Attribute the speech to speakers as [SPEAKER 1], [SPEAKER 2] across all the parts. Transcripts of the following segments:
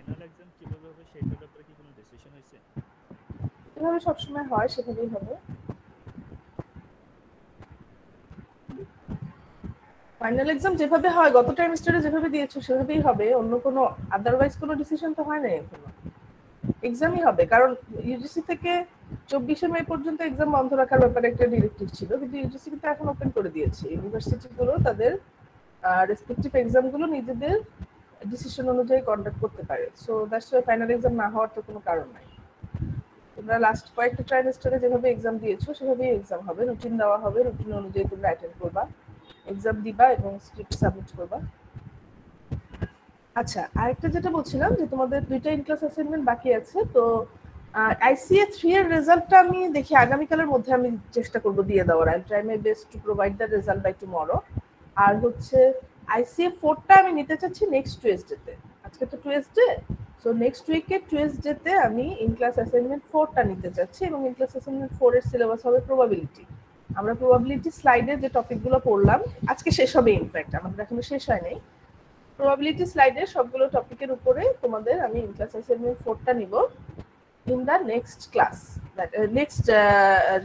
[SPEAKER 1] Final exam কিভাবে হবে সেটার ব্যাপারে কি কোনো ডিসিশন হয়েছে?
[SPEAKER 2] যেভাবে সবসময় হয় সেভাবেই হবে। ফাইনাল এক্সাম যেভাবে হয় গত টাইমেস্টারে যেভাবে দিয়েছো সেভাবেই হবে, অন্য কোনো আদারওয়াইজ কোনো ডিসিশন তো হয় না এখনো। এক্সামই হবে, কারণ ইউজিসি থেকে 24শে মে পর্যন্ত এক্সাম বন্ধ রাখার ব্যাপারে একটা ডিরেক্টিভ ছিল, কিন্তু ইউজিসি কিন্তু এখন ওপেন করে দিয়েছে। ইউনিভার্সিটিগুলো তাদের রেসপেক্টিভ এক্সামগুলো নিজেদের ডিসিশন অনুযায়ী কন্ডাক্ট করতে পারে। So that's why final exam না হওয়ার তো কোনো কারণ নাই। তোমরা লাস্ট কয়েকটা ট্রাইমেস্টারে যেভাবে এক্সাম দিয়েছো সেভাবেই এক্সাম হবে, রুটিন দেওয়া হবে, রুটিন অনুযায়ী তোমরা অ্যাটেন্ড করবা, এক্সাম দিবা এবং স্ক্রিপ্ট সাবমিট করবা। আচ্ছা, আরেকটা যেটা বলছিলাম যে তোমাদের 2টা ইন ক্লাস অ্যাসাইনমেন্ট বাকি আছে, তো আইসিএ 3 এর রেজাল্টটা আমি দেখি আগামীকালের মধ্যে আমি চেষ্টা করব দিয়ে দেওয়ার। I try my best to provide the result by tomorrow. আর হচ্ছে আইসিএ 4টা আমি নিতে চাচ্ছি নেক্সট টুয়েসডেতে। আজকে তো টুয়েসডে, সো নেক্সট উইকে টুয়েসডেতে আমি ইন ক্লাস অ্যাসাইনমেন্ট 4টা নিতে চাচ্ছি, এবং ইন ক্লাস অ্যাসাইনমেন্ট 4 এর সিলেবাস হবে প্রবাবিলিটি। আমরা প্রবাবিলিটি স্লাইডে যে টপিকগুলো পড়লাম আজকে শেষ হবে, ইনফ্যাক্ট আমাদের এখনো শেষ হয় নাই। প্রবাবিলিটি স্লাইডের সবগুলো টপিকের উপরে তোমাদের আমি ইন ক্লাস অ্যাসাইনমেন্ট 4টা নিব in the next class,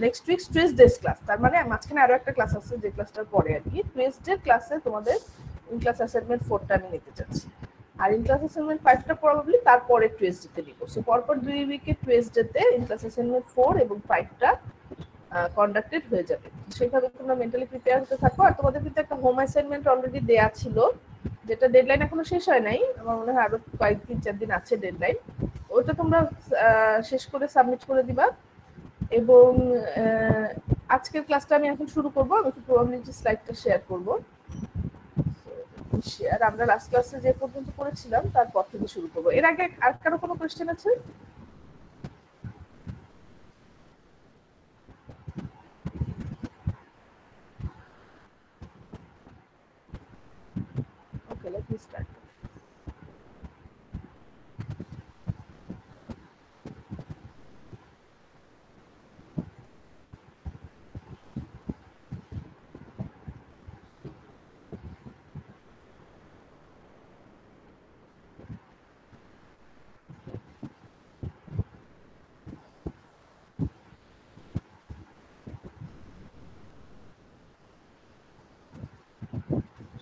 [SPEAKER 2] next week's Tuesday's class. তার মানে মাঝখানে আরো একটা ক্লাস আছে যে ক্লাসটার পরে আর কি, টুয়েসডে ক্লাসে তোমাদের ইন ক্লাস অ্যাসাইনমেন্ট 4টা আমি নিতে চাচ্ছি। আর ইন ক্লাস অ্যাসাইনমেন্ট 5টা প্রবাবলি তারপরে টুয়েসডেতে নিব। সো পরপর 2 উইকে টুয়েসডেতে ইন ক্লাস অ্যাসাইনমেন্ট 4 এবং 5টা কন্ডাক্টেড হয়ে যাবে। সেইভাবে তোমরা মেন্টালি প্রিপেয়ার হতে থাকো। আর তোমাদের কিন্তু একটা হোম অ্যাসাইনমেন্ট অলরেডি দেয়া ছিল, যেটা ডেডলাইন এখনো শেষ হয় নাই, আমার মনে হয় আরো কয়েক 3-4 দিন আছে ডেডলাইন। ওটা তোমরা শেষ করে সাবমিট করে দিবা। এবং আজকের ক্লাসটা আমি এখন শুরু করব। আমি একটু প্রবাবিলিটি স্লাইডটা শেয়ার করব। শেয়ার আমরা লাস্ট ক্লাসে যে পর্যন্ত পড়েছিলাম তারপর থেকে শুরু করব। এর আগে আর কারো কোনো কোশ্চেন আছে? ওকে, লেট মি স্টার্ট।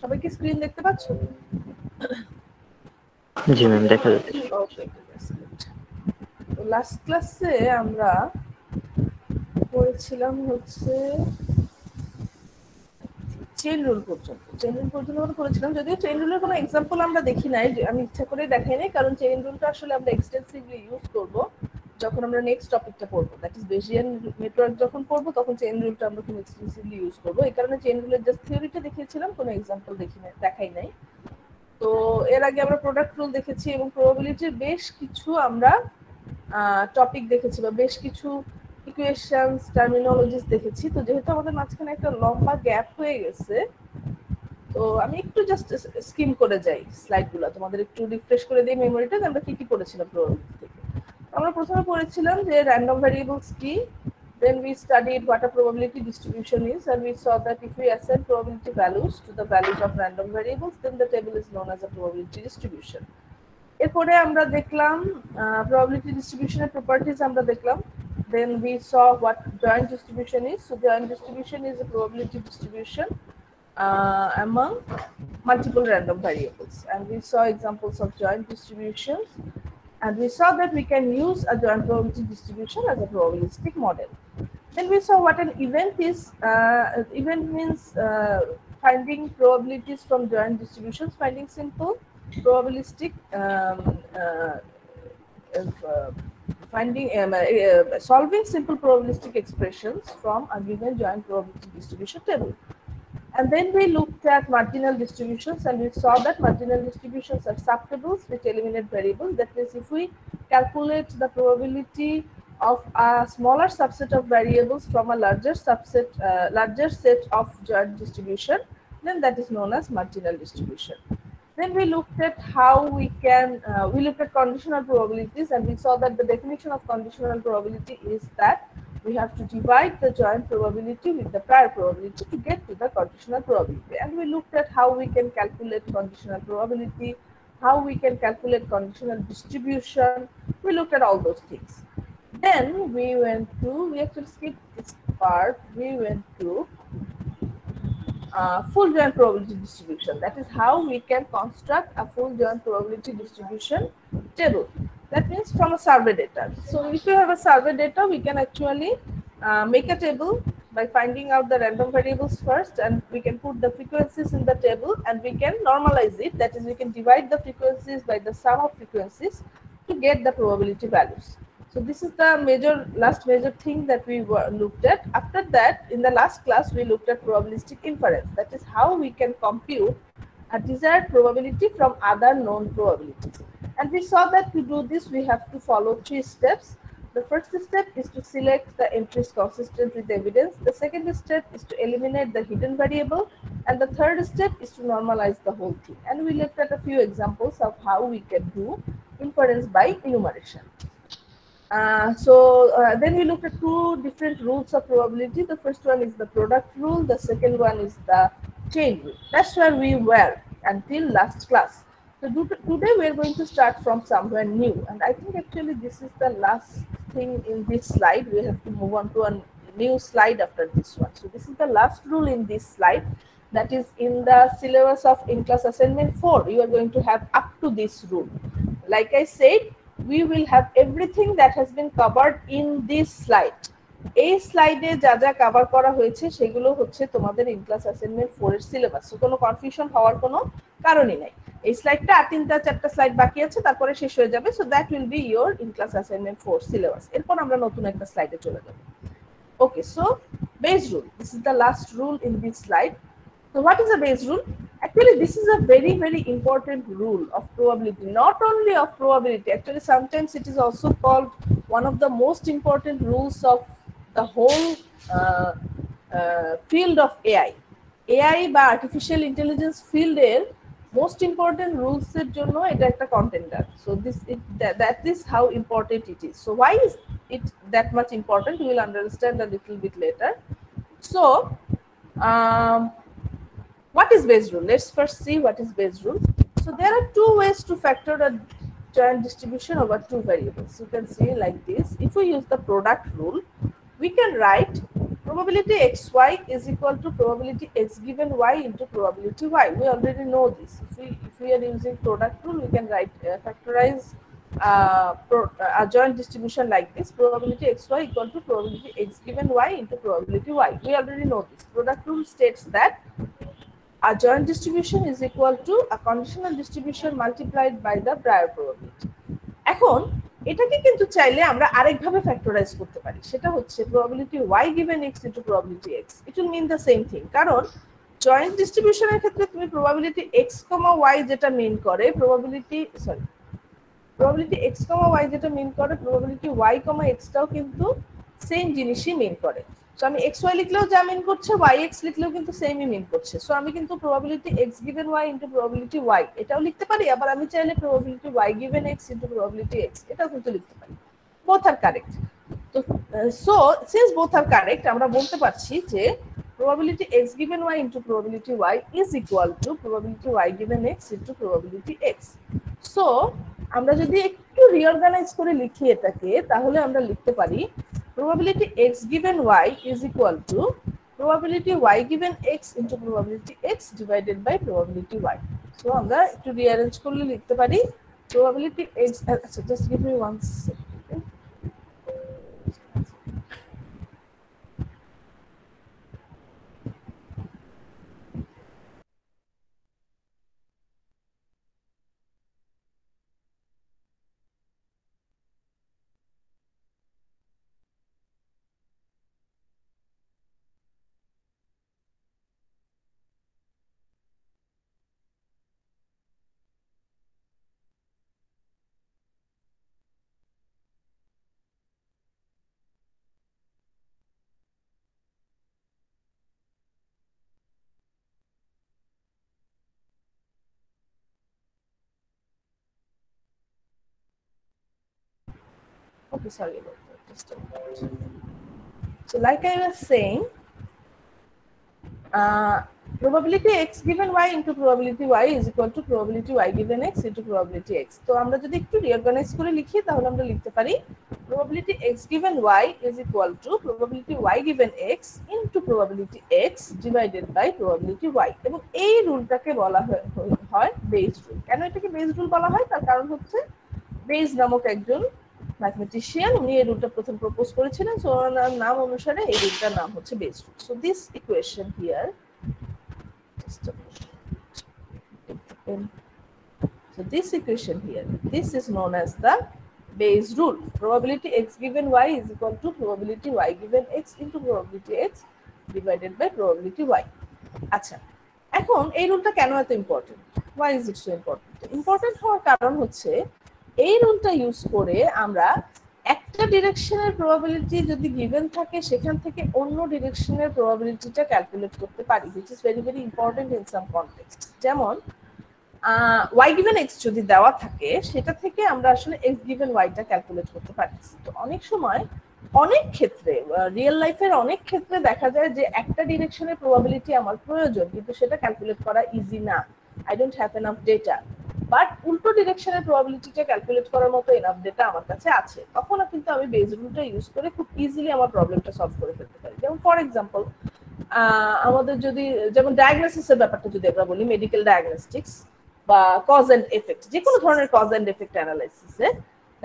[SPEAKER 2] সবাই কি স্ক্রিন দেখতে পাচ্ছ?
[SPEAKER 3] জি ম্যাম, দেখা যাচ্ছে।
[SPEAKER 2] ওকে, তো লাস্ট ক্লাসে আমরা পড়েছিলাম হচ্ছে চেইন রুল পর্যন্ত। চেইন রুল পর্যন্ত আমরা পড়েছিলাম, যদিও চেইন রুলের কোনো এক্সাম্পল আমরা দেখি নাই, আমি ইচ্ছা করে দেখাই নাই, কারণ চেইন রুলটা আসলে আমরা এক্সটেন্সিভলি ইউজ করব যখন আমরা নেক্সট টপিকটা পড়বো, দ্যাট ইজ বেজিয়ান নেটওয়ার্ক যখন পড়বো তখন চেইন রুলটা আমরা খুব এক্সটেন্সিভলি ইউজ করবো। এই কারণে চেইন রুলের জাস্ট থিওরিটা দেখিয়েছিলাম, কোনো এক্সাম্পল দেখাই নাই। তো এর আগে আমরা প্রোডাক্ট রুল দেখেছি এবং প্রবাবিলিটির বেশ কিছু আমরা টপিক দেখেছি বা বেশ কিছু ইকুয়েশনস টার্মিনোলজিস দেখেছি। তো যেহেতু আমাদের মাঝখানে একটা লম্বা গ্যাপ হয়ে গেছে, তো আমি একটু জাস্ট স্কিম করে যাই স্লাইডগুলো, তোমাদের একটু রিফ্রেশ করে দিই মেমোরিটা আমরা কি কি পড়েছিলাম প্রবাবিলিটি থেকে। আমরা প্রথমে পড়েছিলাম যে র্যান্ডম ভ্যারিয়েবলস কি, then we studied what a probability distribution is, and we saw that if we assign probability values to the values of random variables, then the table is known as a probability distribution. এরপরে আমরা দেখলাম probability distribution এর properties আমরা দেখলাম। Then we saw what joint distribution is. So joint distribution is a probability distribution among multiple random variables, and we saw examples of joint distributions, and we saw that we can use a joint probability distribution as a probabilistic model. Then we saw what an event is. Event means finding probabilities from joint distributions, finding simple probabilistic solving simple probabilistic expressions from a given joint probability distribution table. And then we looked at marginal distributions, and we saw that marginal distributions are subtables which eliminate variables. That means if we calculate the probability of a smaller subset of variables from a larger set of joint distribution, then that is known as marginal distribution. Then we looked at how we looked at conditional probabilities, and we saw that the definition of conditional probability is that we have to divide the joint probability with the prior probability to get to the conditional probability. And we looked at how we can calculate conditional probability, how we can calculate conditional distribution. We looked at all those things. Then we actually skipped this part. We went to full joint probability distribution. That is how we can construct a full joint probability distribution table. That means from a survey data. So if you have a survey data, we can actually make a table by finding out the random variables first, and we can put the frequencies in the table, and we can normalize it. That is, we can divide the frequencies by the sum of frequencies to get the probability values. So this is the last major thing that we looked at. After that, in the last class, we looked at probabilistic inference. That is how we can compute a desired probability from other known probabilities. And we saw that to do this, we have to follow 3 steps. The first step is to select the entries consistent with evidence. The second step is to eliminate the hidden variable. And the third step is to normalize the whole thing. And we looked at a few examples of how we can do inference by enumeration. Then we looked at 2 different rules of probability. The first one is the product rule. The second one is the chain rule. That's where we were until last class. So today we are going to start from somewhere new. And I think actually this is the last thing in this slide. We have to move on to a new slide after this one. So this is the last rule in this slide. That is in the syllabus of in-class assignment 4. You are going to have up to this rule. Like I said, we will have everything that has been covered in this slide. এই স্লাইডে যা যা cover করা হয়েছে সেগুলো হচ্ছে তোমাদের in class assignment 4 এর সিলেবাস। সো কোনো কনফিউশন হওয়ার কোনো কারণই নাই। এই স্লাইডটা আর 3-4টা স্লাইড বাকি আছে, তারপরে শেষ হয়ে যাবে। So that will be your in class assignment 4 syllabus. এরপর আমরা নতুন একটা স্লাইডে চলে যাব। Okay, so base rule, this is the last rule in this slide. So what is a base rule? Actually, this is a very, very important rule of probability, not only of probability. Actually, sometimes it is also called one of the most important rules of the whole field of AI. AI বা artificial intelligence field এর most important rules এর জন্য এটা একটা contender. So that is how important it is. So why is it that much important? We will understand a little bit later. So what is Bayes rule? Let's first see what is Bayes rule. So there are 2 ways to factor a giant distribution over 2 variables. You can see like this. If we use the product rule, we can write probability xy is equal to probability x given y into probability y. We already know this. If we are using product rule, we can write factorize a joint distribution like this: probability xy equal to probability x given y into probability y. We already know this. Product rule states that a joint distribution is equal to a conditional distribution multiplied by the prior probability. এখন এটাকে কিন্তু চাইলে আমরা আরেকভাবে factorise করতে পারি। সেটা হচ্ছে probability y given x into probability x. It will mean the same thing. কারণ জয়েন্ট ডিস্ট্রিবিউশনের ক্ষেত্রে তুমি probability x, y যেটা মিন করে probability x, y যেটা মিন করে probability y, x টাও কিন্তু সেম জিনিসই মিন করে। সো আমি xy লিখলেও যা মিন করছে yx লিখলেও কিন্তু সেমই মিন করছে। সো আমি কিন্তু probability x given y into probability y এটাও লিখতে পারি, আবার আমি চাইলে probability y given x into probability x এটাও কিন্তু লিখতে পারি। both are correct. তো so since both are correct, আমরা বলতে পারছি যে probability x given y into probability y is equal to probability y given x into probability x. So আমরা যদি একটু রিঅর্গানাইজ করে লিখি এটাকে, তাহলে আমরা লিখতে পারি probability x given y is equal to probability y given x into probability x divided by probability y. So আমরা একটু রিঅ্যারেঞ্জ করলে লিখতে পারি probability x, আচ্ছা just give me one second. Okay, sorry about that. Just a minute. So like I was saying, probability x given y into probability y is equal to probability y given x into probability x. তো আমরা যদি একটু reorganise করে লিখি তাহলে আমরা লিখতে পারি probability x given y is equal to probability y given x into probability x divided by probability y, এবং এই রুলটাকে বলা হয় বেস রুল। কেন এটাকে বেস রুল বলা হয়? তার কারণ হচ্ছে বেস নামক একজন ম্যাথমেটিশিয়ান, উনি এই রুলটা প্রথম প্রপোজ করেছিলেন, সো ওনার নাম অনুসারে এই রুলটার নাম হচ্ছে base rule. So this equation here, so this equation here, this is known as the Bayes rule. Probability x given y is equal to probability y given x into probability x divided by probability y. আচ্ছা, এখন এই রুলটা কেন এত important? Why is it so important? Important হওয়ার কারণ হচ্ছে এই রুলটা use করে আমরা একটা ডিরেকশনের প্রবাবিলিটি যদি গিভেন থাকে সেখান থেকে অন্য ডিরেকশনের প্রবাবিলিটিটা ক্যালকুলেট করতে পারি, which is very very important in some context. যেমন y given x যদি দেওয়া থাকে সেটা থেকে আমরা আসলে x given y টা ক্যালকুলেট করতে পারি। তো অনেক সময় অনেক ক্ষেত্রে রিয়েল লাইফের অনেক ক্ষেত্রে দেখা যায় যে একটা ডিরেকশনের প্রবাবিলিটি আমার প্রয়োজন কিন্তু সেটা ক্যালকুলেট করা ইজি না, I don't have enough data, but উল্টো ডিরেকশনের প্রবাবিলিটিটা ক্যালকুলেট করার মতো এনাফ ডেটা আমার কাছে আছে, তখন কিন্তু আমি বেস রুলটা ইউজ করে খুব ইজিলি আমার প্রবলেমটা সলভ করে ফেলতে পারি। যেমন ফর এক্সাম্পল আমাদের যদি যেমন ডায়াগনোসিসের ব্যাপারটা যদি আমরা বলি, মেডিকেল ডায়াগনস্টিক্স বা কজ এন্ড এফেক্ট, যে কোনো ধরনের কজ এন্ড এফেক্ট অ্যানালাইসিসে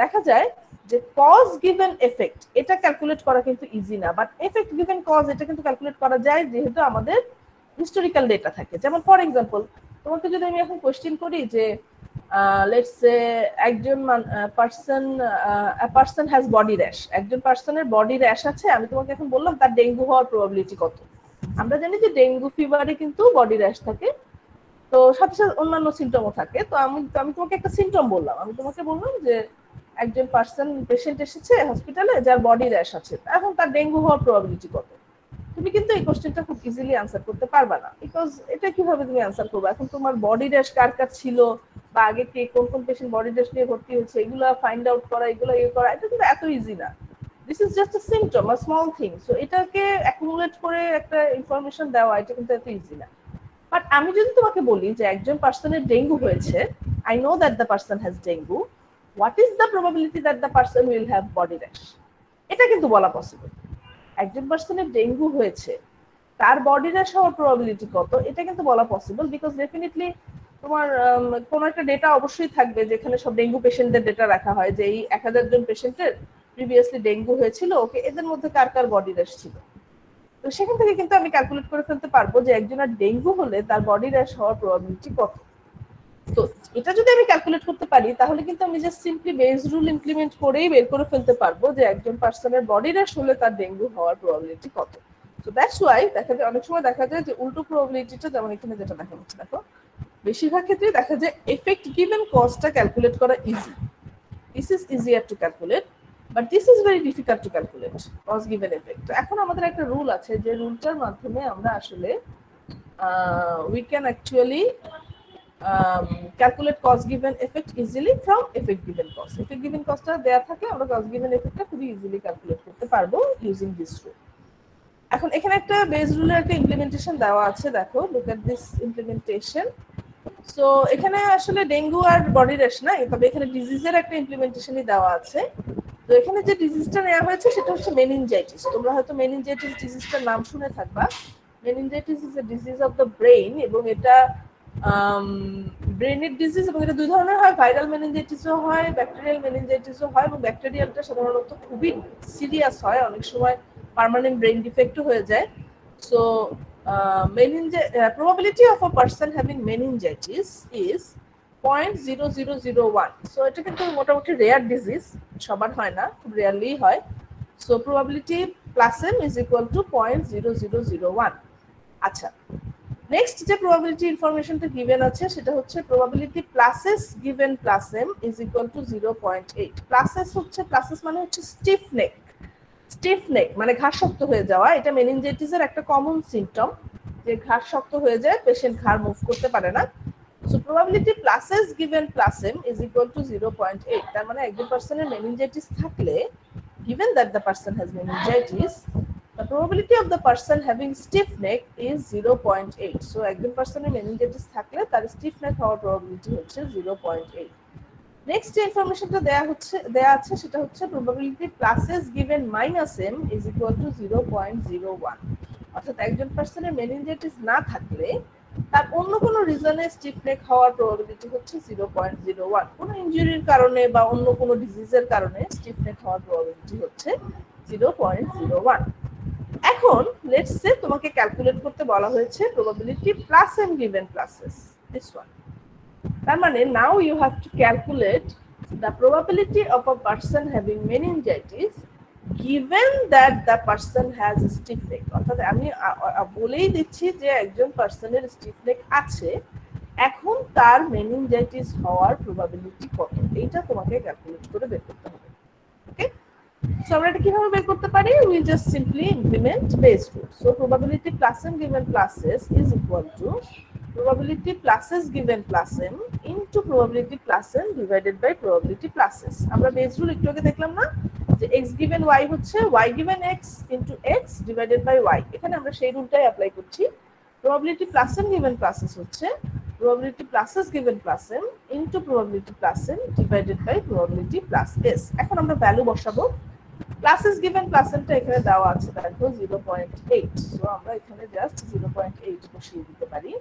[SPEAKER 2] দেখা যায় যে কজ গিভেন এফেক্ট এটা ক্যালকুলেট করা কিন্তু ইজি না, বাট এফেক্ট গিভেন কজ এটা কিন্তু ক্যালকুলেট করা যায় যেহেতু আমাদের হিস্টোরিক্যাল ডেটা থাকে। যেমন ফর এক্সাম্পল তোমাকে যদি আমি এখন কোশ্চেন করি যে লেটস সে একজন পারসন হ্যাজ বডি র্যাশ, একজন পারসনের বডি র্যাশ আছে, আমি তোমাকে এখন বললাম তার ডেঙ্গু হওয়ার প্রবাবিলিটি কত। আমরা জানি যে ডেঙ্গু ফিভারে কিন্তু বডি র্যাশ থাকে, তো সাথে সাথে অন্যান্য সিমটমও থাকে। তো আমি তোমাকে একটা সিমটম বললাম, আমি তোমাকে বললাম যে একজন পেশেন্ট এসেছে হসপিটালে যার বডি র্যাশ আছে, এখন তার ডেঙ্গু হওয়ার প্রবাবিলিটি কত। তুমি কিন্তু এই কোশ্চেনটা খুব ইজিলি আনসার করতে পারবে না, বিকজ এটা কিভাবে তুমি আনসার করবে? এখন তোমার বডি র্যাশ কার কার ছিল বা আগে কে কোন কোন পেশেন্ট বডি র্যাশ নিয়ে ভর্তি হয়েছে এগুলো ফাইন্ড আউট করা, এগুলো করা, এটা কিন্তু এত ইজি না। This is just a symptom, a small thing. So এটাকে অ্যাকুমুলেট করে একটা ইনফরমেশন দেওয়া এটা কিন্তু এত ইজি না। বাট আমি যদি তোমাকে বলি যে একজন পার্সনের ডেঙ্গু হয়েছে, I know that the person has dengue, what is the probability that the person will have body rash, এটা কিন্তু বলা পসিবল। একজন পার্সনের ডেঙ্গু হয়েছে, তার বডি র্যাশ হওয়ার প্রবাবিলিটি কত, এটা কিন্তু বলা পসিবল, বিকজ ডেফিনেটলি তোমার কোনো একটা ডেটা অবশ্যই থাকবে যেখানে সব ডেঙ্গু পেশেন্টদের ডেটা রাখা হয় যে এই 1000 জন পেশেন্টের প্রিভিয়াসলি ডেঙ্গু হয়েছিল, ওকে এদের মধ্যে কার কার বডি র্যাশ ছিল। তো সেখান থেকে কিন্তু আমি ক্যালকুলেট করে ফেলতে পারবো যে একজনের ডেঙ্গু হলে তার বডি র্যাশ হওয়ার প্রবাবিলিটি কত। তো এটা যদি আমি ক্যালকুলেট করতে পারি তাহলে কিন্তু আমি just simply base rule implement করেই বের করে ফেলতে পারবো যে একজন পার্সনের বডি র্যাশ হলে তার ডেঙ্গু হওয়ার প্রবাবিলিটি কত। সো দ্যাটস ওয়াই দেখা যায় অনেক সময় দেখা যায় যে উল্টো প্রবাবিলিটিটা, যেমন এখানে যেটা দেখা যাচ্ছে, দেখো বেশিরভাগ ক্ষেত্রে দেখা যায় এফেক্ট গিভেন কজটা ক্যালকুলেট করা easy, this is easier to calculate, but this is very difficult to calculate cause given effect. তো এখন আমাদের একটা রুল আছে যে রুলটার মাধ্যমে আমরা আসলে we can actually calculate cause given effect easily from effect given cause. Effect given cause টা দেয়া থাকে, আমরা cause given effect টা খুবই ইজিলি ক্যালকুলেট করতে পারবো ইউজিং দিস রুল। এখন এখানে একটা বেস রুলের একটা ইমপ্লিমেন্টেশন দেওয়া আছে, দেখো look at this implementation. So এখানে আসলে ডেঙ্গু আর বডি র্যাশ নাই, তবে এখানে ডিজিজের একটা ইমপ্লিমেন্টেশনই দেওয়া আছে। তো এখানে যে ডিজিজটা নেওয়া হয়েছে সেটা হচ্ছে মেনিনজাইটিস। তোমরা হয়তো মেনিনজাইটিস ডিজিজটার নাম শুনে থাকবা। Meningitis is a disease of the brain, এবং এটা ব্রেনের ডিজিজ, এবং এটা দুই ধরনের হয়, ভাইরাল মেনিনজাইটিসও হয়, ব্যাকটেরিয়াল মেনিনজাইটিসও হয়, এবং ব্যাকটেরিয়ালটা সাধারণত খুবই সিরিয়াস হয়, অনেক সময় পার্মানেন্ট ব্রেন ডিফেক্টও হয়ে যায়। So probability of a person having meningitis is 0.0001. So এটা কিন্তু মোটামুটি রেয়ার ডিজিজ, সবার হয় না, খুব রেয়ারলি হয়। So probability plus m is equal to 0.0001. আচ্ছা, নেক্সট যে প্রবাবিলিটি ইনফরমেশনটা গিভেন আছে সেটা হচ্ছে probability plus s given plus m is equal to 0.8। Plus s মানে হচ্ছে স্টিফ নেক মানে ঘাড় শক্ত হয়ে যাওয়া। এটা মেনিনজাইটিসের একটা কমন সিমটম যে ঘাড় শক্ত হয়ে যায়, পেশেন্ট ঘাড় মুভ করতে পারে না। So probability plus s given plus m is equal to 0.8। তার মানে একজন পার্সনের মেনিনজাইটিস থাকলে, given that the person has meningitis, The probability of the person having stiff neck is 0.8. So একজন পার্সনের meningitis থাকলে তার stiff neck হওয়ার probability হচ্ছে 0.8. নেক্সট যে ইনফরমেশনটা দেয়া আছে সেটা হচ্ছে probability plus s given minus m is equal to 0.01. অর্থাৎ একজন পার্সনের meningitis না থাকলে তার অন্য কোনো রিজনে স্টিফ নেক হওয়ার প্রবাবিলিটি হচ্ছে 0.01। কোনো ইনজুরির কারণে বা অন্য কোনো ডিজিজের কারণে স্টিফ নেক হওয়ার প্রবাবিলিটি হচ্ছে 0.01। এখন লেটস সে তোমাকে ক্যালকুলেট করতে বলা হয়েছে probability plus M given plus S, this one. তার মানে now you have to calculate the probability of a person having meningitis given that the person has a stiff neck। অর্থাৎ আমি বলেই দিচ্ছি যে একজন পার্সনের স্টিফ নেক আছে, এখন তার মেনিনজাইটিস হওয়ার প্রবাবিলিটি কত, এইটা তোমাকে ক্যালকুলেট করে বের করতে হবে। ওকে, সো আমরা এটা কিভাবে বের করতে পারি? We just simply implement Bayes rule. So probability plus M given plus S is equal to probability plus s given plus m into probability plus n divided by probability plus s। আমরা base rule একটু আগে দেখলাম না যে x given y হচ্ছে y given x into x divided by y, এখানে আমরা সেই রুলটাই অ্যাপ্লাই করছি। probability plus m given plus s হচ্ছে probability plus s given plus m into probability plus n divided by probability plus s। এখন আমরা value বসাবো। plus s given plus n টা এখানে দেওয়া আছে দেখো 0.8, সো আমরা এখানে জাস্ট 0.8 বসিয়ে দিতে পারি।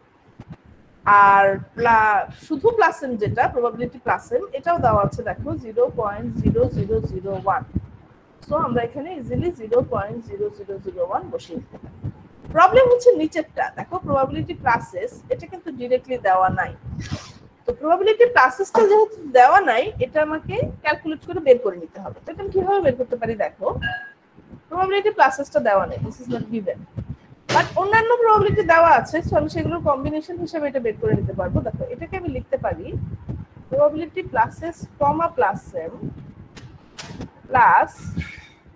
[SPEAKER 2] আর শুধু প্লাস এম যেটা প্রবাবিলিটি প্লাস এম এটাও দেওয়া আছে দেখো 0.0001। সো আমরা এখানে ইজিলি 0.0001 বসিয়ে দিতে পারি। প্রবলেম হচ্ছে নিচেরটা দেখো, প্রবাবিলিটি প্লাস এস এটা কিন্তু ডিরেক্টলি দেওয়া নাই। তো প্রবাবিলিটি প্লাস এসটা যেহেতু দেওয়া নাই, এটা আমাকে ক্যালকুলেট করে বের করে নিতে হবে। তো এটা কিভাবে বের করতে পারি? দেখো, প্রবাবিলিটি প্লাস এসটা দেওয়া নাই, this is not given, but অন্যান্য প্রবাবিলিটি দেওয়া আছে, সো আমি সেগুলোর কম্বিনেশন হিসেবে এটা বের করে নিতে পারবো। দেখো, এটাকে আমি লিখতে পারি probability plus S comma plus M plus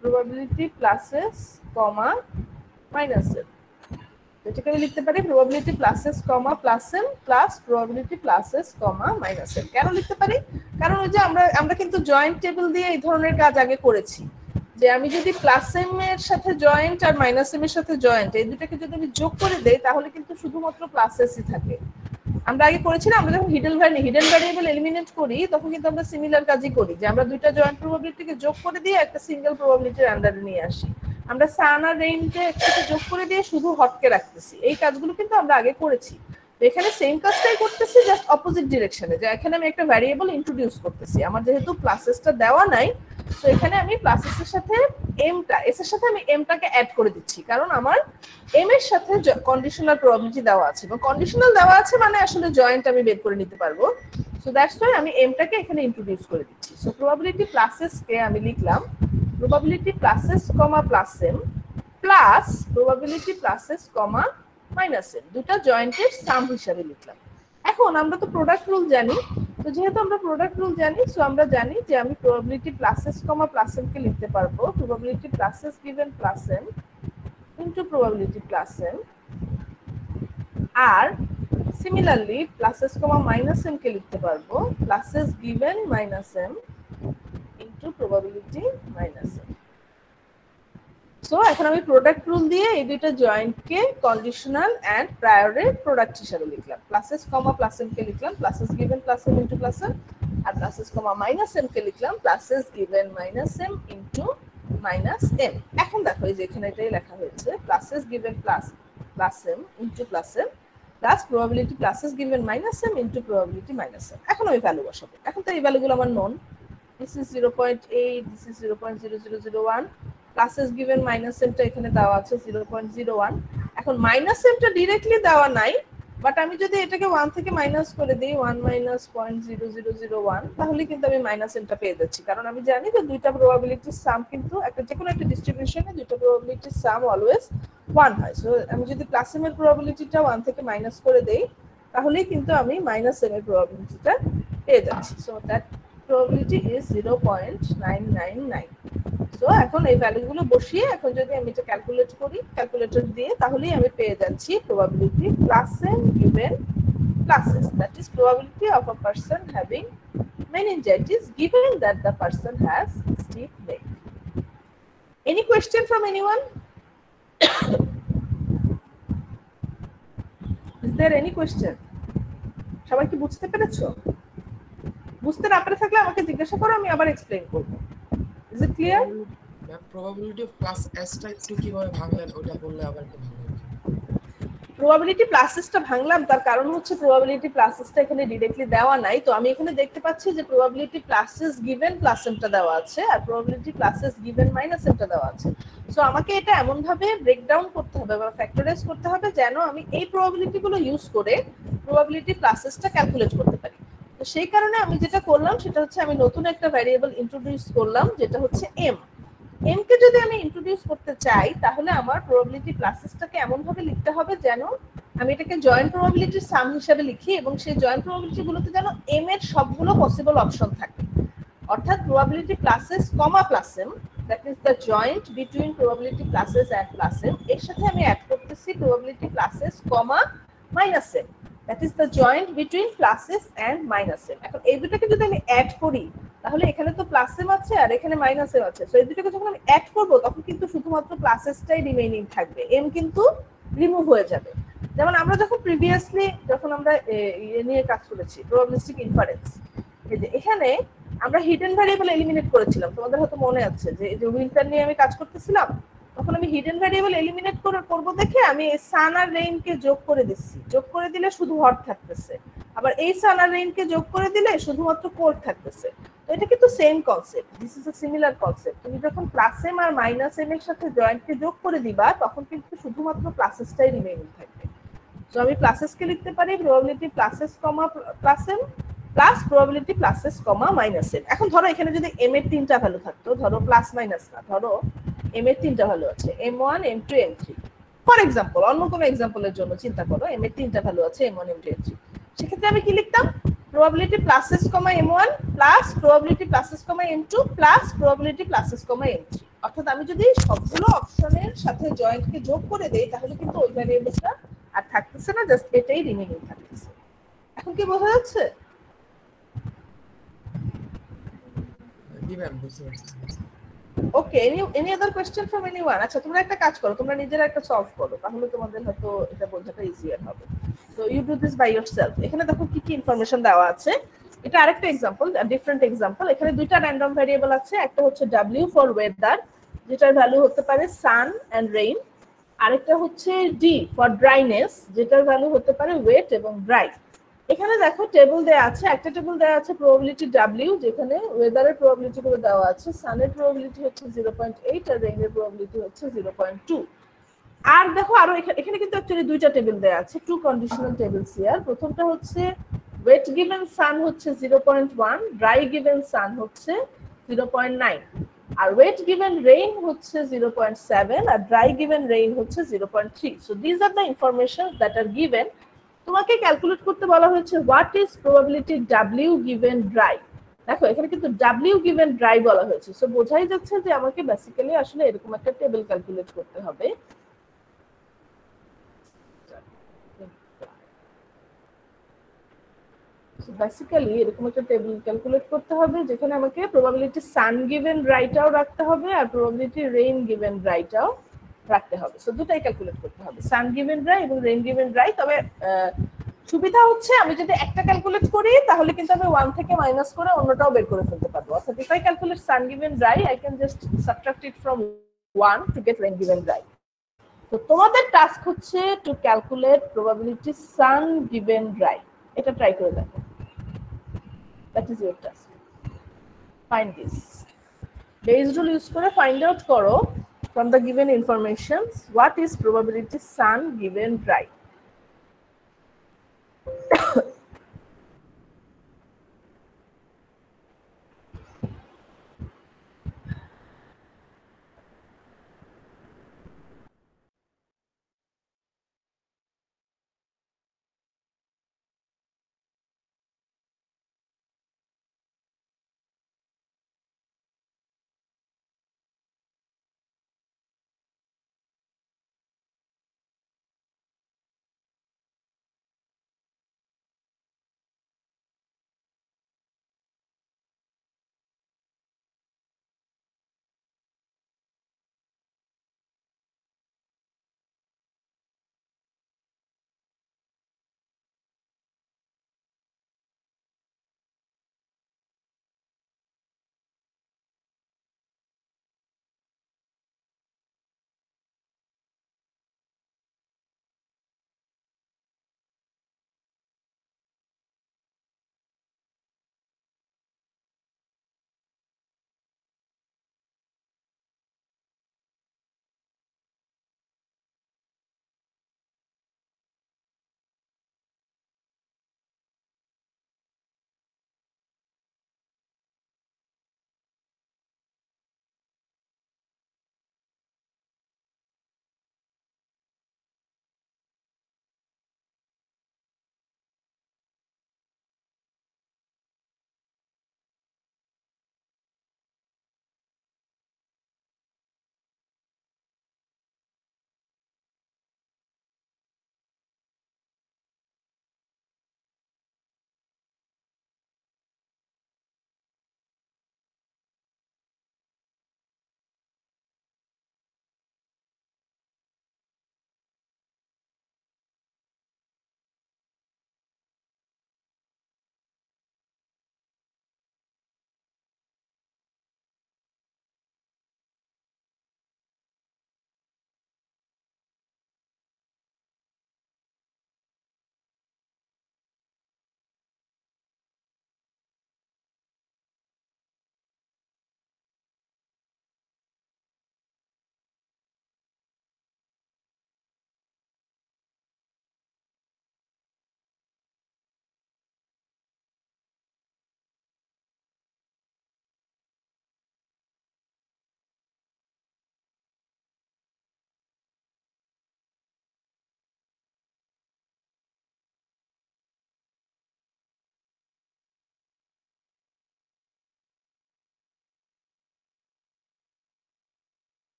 [SPEAKER 2] probability plus S comma minus M. এটাকে আমি লিখতে পারি probability plus S comma plus M plus probability plus S comma minus M. কেন লিখতে পারি? কারণ ওই যে আমরা কিন্তু জয়েন্ট টেবিল দিয়ে এই ধরনের কাজ আগে করেছি, যে আমি যদি প্লাস এম এর সাথে জয়েন্ট আর মাইনাস এম এর সাথে জয়েন্ট এই দুটাকে যদি আমি যোগ করে দেই তাহলে কিন্তু শুধুমাত্র প্লাস এসই থাকে। আমরা আগে করেছি না, আমরা যখন হিডেন ভ্যারিয়েবল এলিমিনেট করি তখন কিন্তু আমরা সিমিলার কাজই করি, যে আমরা দুইটা জয়েন্ট প্রবাবিলিটিকে যোগ করে দিয়ে একটা সিঙ্গেল প্রবাবিলিটির আন্ডারে নিয়ে আসি। আমরা সান আর রেইনকে একসাথে যোগ করে দিয়ে শুধু হটকে রাখতেছি। এই কাজগুলো কিন্তু আমরা আগে করেছি। তো এখানে সেম কাজটাই করতেছি, জাস্ট অপোজিট ডিরেকশনে, যে এখানে আমি একটা ভ্যারিয়েবল ইন্ট্রোডিউস করতেছি। আমার যেহেতু প্লাস এসটা দেওয়া নাই, তো এখানে আমি প্লাস এস এর সাথে এস এর সাথে আমি এমটাকে অ্যাড করে দিচ্ছি, কারণ আমার এম এর সাথে কন্ডিশনাল প্রবাবিলিটি দেওয়া আছে, এবং কন্ডিশনাল দেওয়া আছে মানে আসলে জয়েন্ট আমি বের করে নিতে পারবো। সো দ্যাটস ওয়াই আমি এমটাকে এখানে ইন্ট্রোডিউস করে দিচ্ছি। So probability plus S K আমি লিখলাম probability plus s comma plus m plus probability plus s comma minus m, দুটো জয়েন্টের সাম হিসাবে লিখলাম। এখন আমরা তো প্রোডাক্ট রুল জানি, তো যেহেতু আমরা প্রোডাক্ট রুল জানি, সো আমরা জানি যে আমি probability plus s comma plus m কে লিখতে পারবো probability plus s given plus m into probability plus m, আর similarly plus s comma minus m কে লিখতে পারবো plus s given minus m into probability minus m। So এখন আমি product rule দিয়ে এই দুইটা জয়েন্টকে কন্ডিশনাল এন্ড প্রায়রের প্রোডাক্ট হিসেবে লিখলাম। Plus S comma plus m কে লিখলাম plus s given plus m into plus m, আর plus S comma minus m কে লিখলাম plus s given minus M into minus M. এখন দেখো এই যে এখানে এটাই লেখা হয়েছে plus s given plus m into plus M plus probability plus s given minus M into probability minus M. এখন আমি ভ্যালু বসাবো। এখন তো এই ভ্যালুগুলো আমার known, this is 0.8, this is 0.0001, plus s given minus m টা এখানে দেওয়া আছে 0.01। এখন মাইনাস m টা डायरेक्टली দেওয়া নাই, বাট আমি যদি এটাকে 1 থেকে মাইনাস করে দেই 1 minus 0.0001 তাহলে কিন্তু আমি মাইনাস m টা পেয়ে যাচ্ছি, কারণ আমি জানি যে দুইটা প্রবাবিলিটির সাম কিন্তু একটা যে কোনো একটা ডিস্ট্রিবিউশনে দুইটা প্রবাবিলিটির সাম অলওয়েজ 1 হয়। সো আমি যদি প্লাস m এর প্রবাবিলিটিটা 1 থেকে মাইনাস করে দেই তাহলেই কিন্তু আমি মাইনাস m এর প্রবাবিলিটিটা পেয়ে যাচ্ছি। So that probability is 0.999। So এখন এই ভ্যালুগুলো বসিয়ে এখন যদি আমি এটা ক্যালকুলেট করি ক্যালকুলেটর দিয়ে, তাহলেই আমি পেয়ে যাচ্ছি probability plus m given plus s, that is probability of a person having meningitis given that the person has stiff neck. Any question from anyone? Is there any question? সবাই কি বুঝতে পেরেছো? বুঝতে না পেরে থাকলে আমাকে জিজ্ঞাসা করো, আমি আবার এক্সপ্লেইন করব। Is it clear?
[SPEAKER 3] Probability of plus S টা একটু কিভাবে ভাঙলেন ওটা বললে আবার একটু ভালো হতো।
[SPEAKER 2] প্রবাবিলিটি প্লাসেসটা ভাঙলাম, তার কারণ হচ্ছে প্রবাবিলিটি প্লাসেসটা এখানে ডিরেক্টলি দেওয়া নাই। তো আমি এখানে দেখতে পাচ্ছি যে প্রবাবিলিটি প্লাসেস গিভেন প্লাস এমটা দেওয়া আছে, আর প্রবাবিলিটি প্লাসেস গিভেন মাইনাস এমটা দেওয়া আছে। সো আমাকে এটা এমন ভাবে ব্রেকডাউন করতে হবে বা ফ্যাক্টরাইজ করতে হবে যেন আমি এই প্রবাবিলিটি গুলো ইউজ করে প্রবাবিলিটি প্লাসেসটা ক্যালকুলেট করতে পারি। তো সেই কারণে আমি যেটা করলাম সেটা হচ্ছে আমি নতুন একটা ভ্যারিয়েবল ইন্ট্রোডিউস করলাম, যেটা হচ্ছে এম। এম কে যদি আমি ইন্ট্রোডিউস করতে চাই তাহলে আমার প্রবাবিলিটি ক্লাসেসটাকে এমন ভাবে লিখতে হবে যেন আমি এটাকে জয়েন্ট প্রবাবিলিটির সাম হিসেবে লিখি, এবং সেই জয়েন্ট প্রবাবিলিটি গুলোতে যেন এম এর সবগুলো পসিবল অপশন থাকে। অর্থাৎ probability classes comma plus M, that is the joint between probability classes and plus M, এর সাথে আমি অ্যাড করতেছি probability classes comma minus M, that is the joint between classes and minus M. এখন এই দুটোকে যদি আমি অ্যাড করি তাহলে এখানে তো প্লাস এম আছে আর এখানে মাইনাস এম আছে, সো এই দুটোকে যখন আমি অ্যাড করব তখন কিন্তু শুধুমাত্র প্লাসেসটাই রিমেইনিং থাকবে, এম কিন্তু রিমুভ হয়ে যাবে। যেমন আমরা যখন প্রিভিয়াসলি যখন আমরা ইয়ে নিয়ে কাজ করেছি প্রবাবিলিস্টিক ইনফারেন্স, এই যে এখানে আমরা হিডেন ভ্যারিয়েবল এলিমিনেট করেছিলাম, তোমাদের হয়তো মনে আছে যে এই যে উইন্টার নিয়ে আমি কাজ করতেছিলাম, তখন আমি হিডেন ভ্যারিয়েবল এলিমিনেট করব দেখে আমি এই সান আর রেইন কে যোগ করে দিচ্ছি, যোগ করে দিলে শুধু হট থাকতেছে, আবার এই সান আর রেইন কে যোগ করে দিলে শুধুমাত্র কোল্ড থাকতেছে। তো এটা কিন্তু same concept, this is a similar concept. তুমি যখন প্লাস এম আর মাইনাস এম এর সাথে জয়েন্ট কে যোগ করে দিবা তখন কিন্তু শুধুমাত্র প্লাসেসটাই রিমেইনিং থাকবে। সো আমি প্লাসেস কে লিখতে পারি probability plus s comma plus M plus probability plus s comma minus M. এখন ধরো এখানে যদি এম এর তিনটা ভ্যালু থাকতো, ধরো প্লাস মাইনাস না, ধরো এম এর তিনটা ভ্যালু আছে, m1 m2 m3 for example, অন্য কোনো এক্সাম্পলের জন্য চিন্তা করো, এম এর তিনটা ভ্যালু আছে m1 m2 m3, সেক্ষেত্রে আমি কি লিখতাম প্রবাবিলিটি প্লাসেস কমা m1 প্লাস প্রবাবিলিটি প্লাসেস কমা m2 প্লাস প্রবাবিলিটি প্লাসেস কমা m3। অর্থাৎ আমি যদি সবগুলো অপশনের সাথে জয়েন্ট কে যোগ করে দেই তাহলে কিন্তু ওই ভ্যারিয়েবলটা আর থাকতেছে না, জাস্ট এটাই রিমেইনিং থাকতেছে। এখন কি বোঝা যাচ্ছে?
[SPEAKER 3] জি ম্যাম, বুঝতে পারছি।
[SPEAKER 2] Okay, any other question from anyone? আচ্ছা তোমরা একটা কাজ করো, তোমরা নিজেরা একটা সলভ করো, তাহলে তোমাদের হয়তো এটা বোঝাটা ইজিয়ার হবে। So you do this by yourself. এখানে দেখো কি কি ইনফরমেশন দেওয়া আছে, এটা আরেকটা এক্সাম্পল, ডিফারেন্ট এক্সাম্পল। এখানে দুইটা র্যান্ডম ভ্যারিয়েবল আছে, একটা হচ্ছে w ফর ওয়েদার, যেটার ভ্যালু হতে পারে সান এন্ড রেইন, আরেকটা হচ্ছে d ফর ড্রাইনেস, যেটার ভ্যালু হতে পারে ওয়েট এবং ড্রাই। এখানে দেখো টেবিল দেয়া আছে, একটা টেবিল দেয়া আছে প্রবাবিলিটি w, যেখানে ওয়েদারের প্রবাবিলিটি গুলো দেওয়া আছে, সানের প্রবাবিলিটি হচ্ছে 0.8 আর রেইনের প্রবাবিলিটি হচ্ছে 0.2। আর দেখো আরো এখানে কিন্তু অ্যাকচুয়ালি দুইটা টেবিল দেয়া আছে, টু কন্ডিশনাল টেবিলস হিয়ার। প্রথমটা হচ্ছে ওয়েট গিভেন সান হচ্ছে 0.1, ড্রাই গিভেন সান হচ্ছে 0.9, আর ওয়েট গিভেন রেইন হচ্ছে 0.7 আর ড্রাই গিভেন রেইন হচ্ছে 0.3। So this are the information that are given. তোমাকে ক্যালকুলেট করতে বলা হয়েছে what is probability w given dry. দেখো এখানে কিন্তু w গিভেন ড্রাই বলা হয়েছে, সো বোঝাই যাচ্ছে যে আমাকে বেসিক্যালি আসলে এরকম একটা টেবিল ক্যালকুলেট করতে হবে। বেসিক্যালি এরকম একটা টেবিল ক্যালকুলেট করতে হবে যেখানে আমাকে প্রবাবিলিটি সান গিভেন ড্রাইটাও রাখতে হবে আর প্রবাবিলিটি রেইন গিভেন ড্রাইটাও রাখতে হবে। সো দুটাই ক্যালকুলেট করতে হবে, সান গিভেন ড্রাই এবং রেইন গিভেন ড্রাই। তবে সুবিধা হচ্ছে আমি যদি একটা ক্যালকুলেট করি তাহলে কিন্তু আমি 1 থেকে মাইনাস করে অন্যটাও বের করে ফেলতে পারবো। অর্থাৎ if I calculate sun given dry I can just subtract it from 1 to get rain given dry। তো তোমাদের টাস্ক হচ্ছে to calculate probability sun given dry, এটা ট্রাই করে দেখো। That is your task. Find this. Base rule use করে find out করো from the given informations what is probability sun given dry.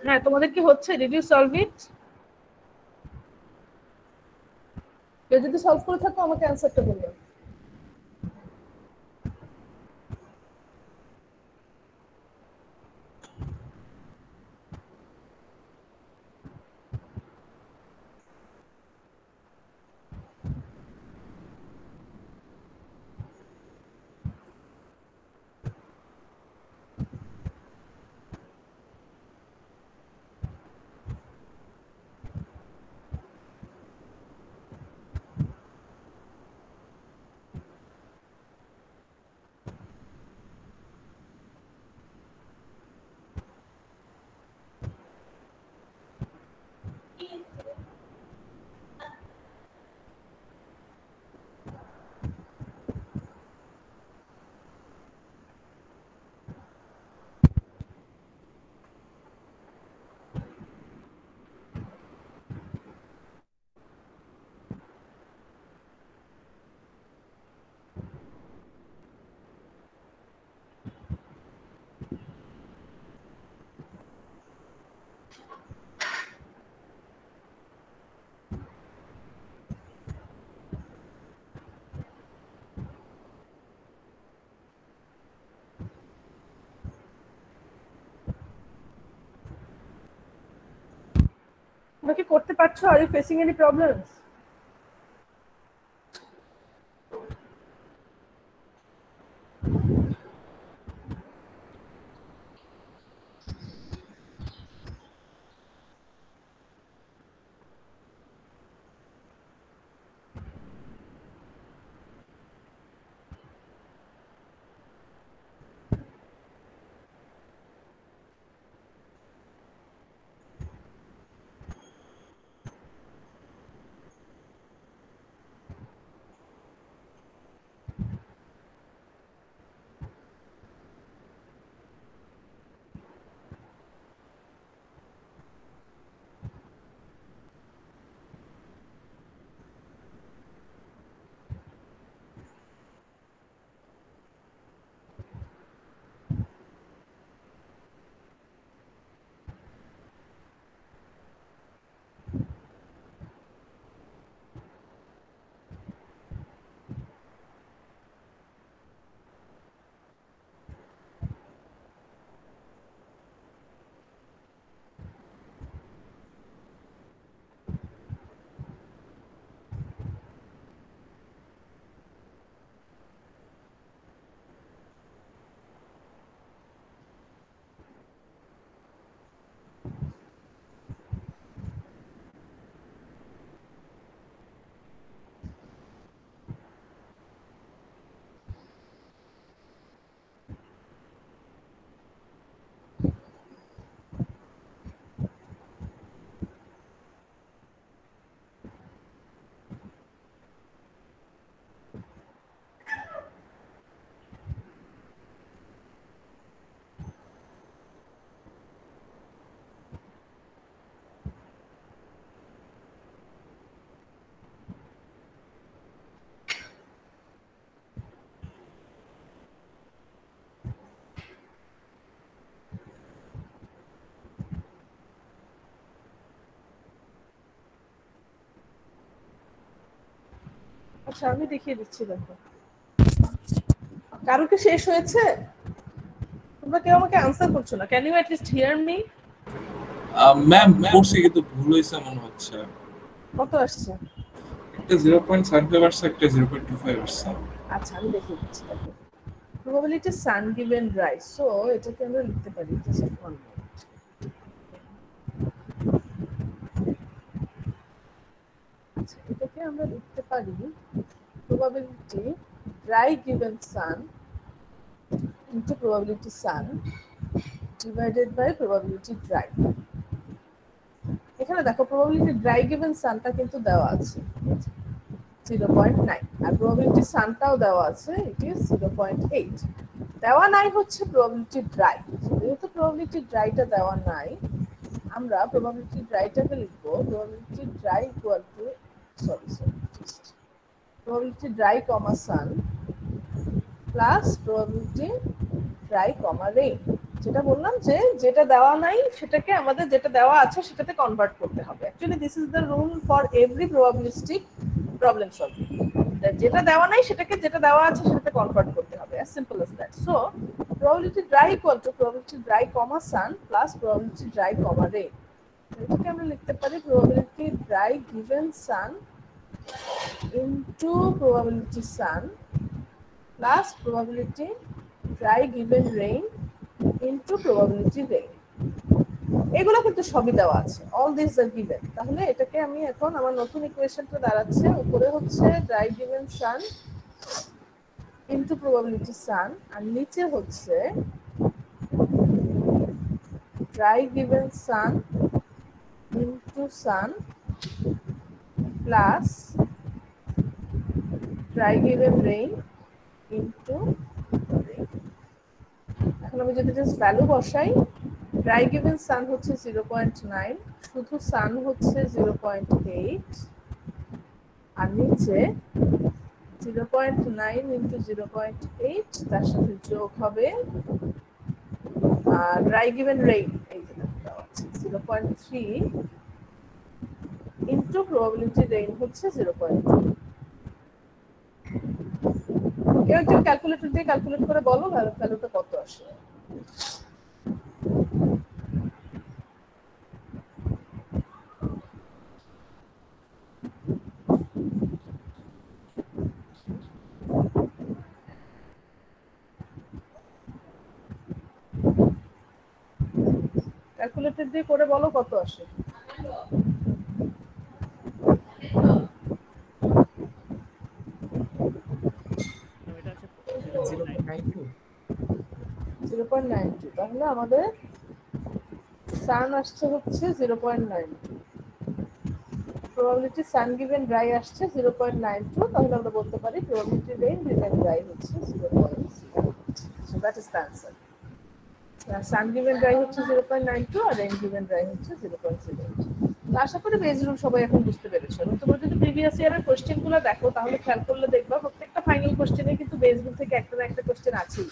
[SPEAKER 2] হ্যাঁ তোমাদের কি হচ্ছে? Did you solve it? কেউ যদি সলভ করে থাকো আমাকে অ্যান্সারটা বলবে। তোমরা কি করতে পারছো? Are you facing any problems? আচ্ছা আমি দেখিয়ে দিচ্ছি, দেখো। কারো কি শেষ হয়েছে? তোমরা কেউ আমাকে আনসার করছো না। Can you at least hear me?
[SPEAKER 4] Ma'am করছি কিন্তু ভুল হয়েছে মনে হচ্ছে।
[SPEAKER 2] কত আসছে?
[SPEAKER 4] একটা 0.75 আসছে, একটা 0.25 আসছে।
[SPEAKER 2] আচ্ছা আমি দেখিয়ে দিচ্ছি, দেখো। প্রবাবিলিটি সান গিভেন ড্রাই, সো এটাকে আমরা লিখতে পারি জাস্ট ওয়ান মিনিট। আচ্ছা এটাকে আমরা লিখতে পারি probability dry given sun into probability sun divided by probability dry। এখানে দেখো probability dry given sunটা কিন্তু দেওয়া আছে 0.9, আর probability sunটাও দেওয়া আছে, it is 0.8। দেওয়া নাই হচ্ছে probability dry। যেহেতু probability dryটা দেওয়া নাই, আমরা probability dryটাকে লিখবো probability dry equal to probability dry comma sun plus probability dry comma rain। যেটা বললাম যে যেটা দেওয়া নাই সেটাকে আমাদের যেটা দেওয়া আছে সেটাতে কনভার্ট করতে হবে। Actually this is the rule for every probabilistic problem solving. যেটা দেওয়া নাই সেটাকে যেটা দেওয়া আছে সেটাতে কনভার্ট করতে হবে, as simple as that. So probability dry equal to probability dry comma sun plus probability dry comma rain. এটাকে আমরা লিখতে পারি probability dry given sun into probability sun plus probability dry given rain into probability rain. এগুলো কিন্তু সবই দেওয়া আছে, all this are given. তাহলে এটাকে আমি এখন আমার নতুন ইকুয়েশনটা দাঁড়াচ্ছে, উপরে হচ্ছে dry given sun into probability sun, আর নিচে হচ্ছে dry given sun into sun plus dry given rain into rain. এখন আমি যদি জাস্ট ভ্যালু বসাই, ড্রাই গিভেন সান হচ্ছে 0.9, শুধু সান হচ্ছে 0.8, আর নিচে 0.9 ইন্টু 0.8 তার সাথে যোগ হবে ড্রাই গিভেন রেইন, এই যে দেওয়া আছে 0.3 ইন্টু প্রবাবিলিটি রেইন হচ্ছে 0.2। কেউ একজন ক্যালকুলেটর দিয়ে ক্যালকুলেট করে বলো ভ্যালুটা কত আসে। ক্যালকুলেটর দিয়ে করে বলো কত আসে।
[SPEAKER 1] এটা আছে
[SPEAKER 3] 0.92
[SPEAKER 2] 0.92, তাহলে আমাদের সান আসছে হচ্ছে 0.92, প্রবাবিলিটি সান গিভেন ড্রাই আসছে 0.92, তাহলে আমরা বলতে পারি প্রবাবিলিটি রেইন গিভেন ড্রাই হচ্ছে 0.0। So that is the answer. Sun given dry হচ্ছে 0.92 আর রেইন গিভেন ড্রাই হচ্ছে 0.08। আশা করি বেস রুল সবাই এখন বুঝতে পেরেছো। এবং তোমরা যদি প্রিভিয়াস ইয়ারের কোশ্চেনগুলো দেখো তাহলে খেয়াল করলে দেখবা প্রত্যেকটা ফাইনাল কোশ্চেনে কিন্তু বেস রুল থেকে একটা না একটা কোশ্চেন আছেই।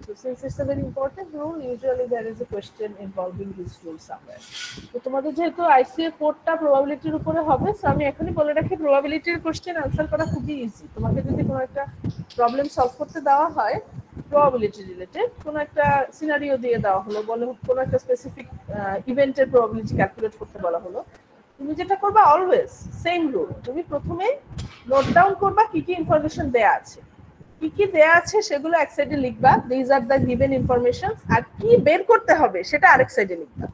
[SPEAKER 2] So since it's a very important rule, usually there is a question involving this rule somewhere. তো তোমাদের যেহেতু ICA 4টা প্রবাবিলিটির উপরে হবে, সো আমি এখনই বলে রাখি প্রবাবিলিটির কোশ্চেন আনসার করা খুবই ইজি। তোমাকে যদি কোনো একটা প্রবলেম সলভ করতে দেওয়া হয় প্রবাবিলিটি রিলেটেড, কোনো একটা সিনারিও দিয়ে দেওয়া হলো, বলে কোনো একটা স্পেসিফিক ইভেন্টের প্রবাবিলিটি ক্যালকুলেট করতে বলা হলো, তুমি যেটা করবা অলওয়েজ সেম রুল, তুমি প্রথমে নোট ডাউন করবা কি কি ইনফরমেশন দেয়া আছে, কি কি দেয়া আছে সেগুলো এক সাইডে লিখবা, this are the given informations, আর কি বের করতে হবে সেটা আরেক সাইডে লিখবা।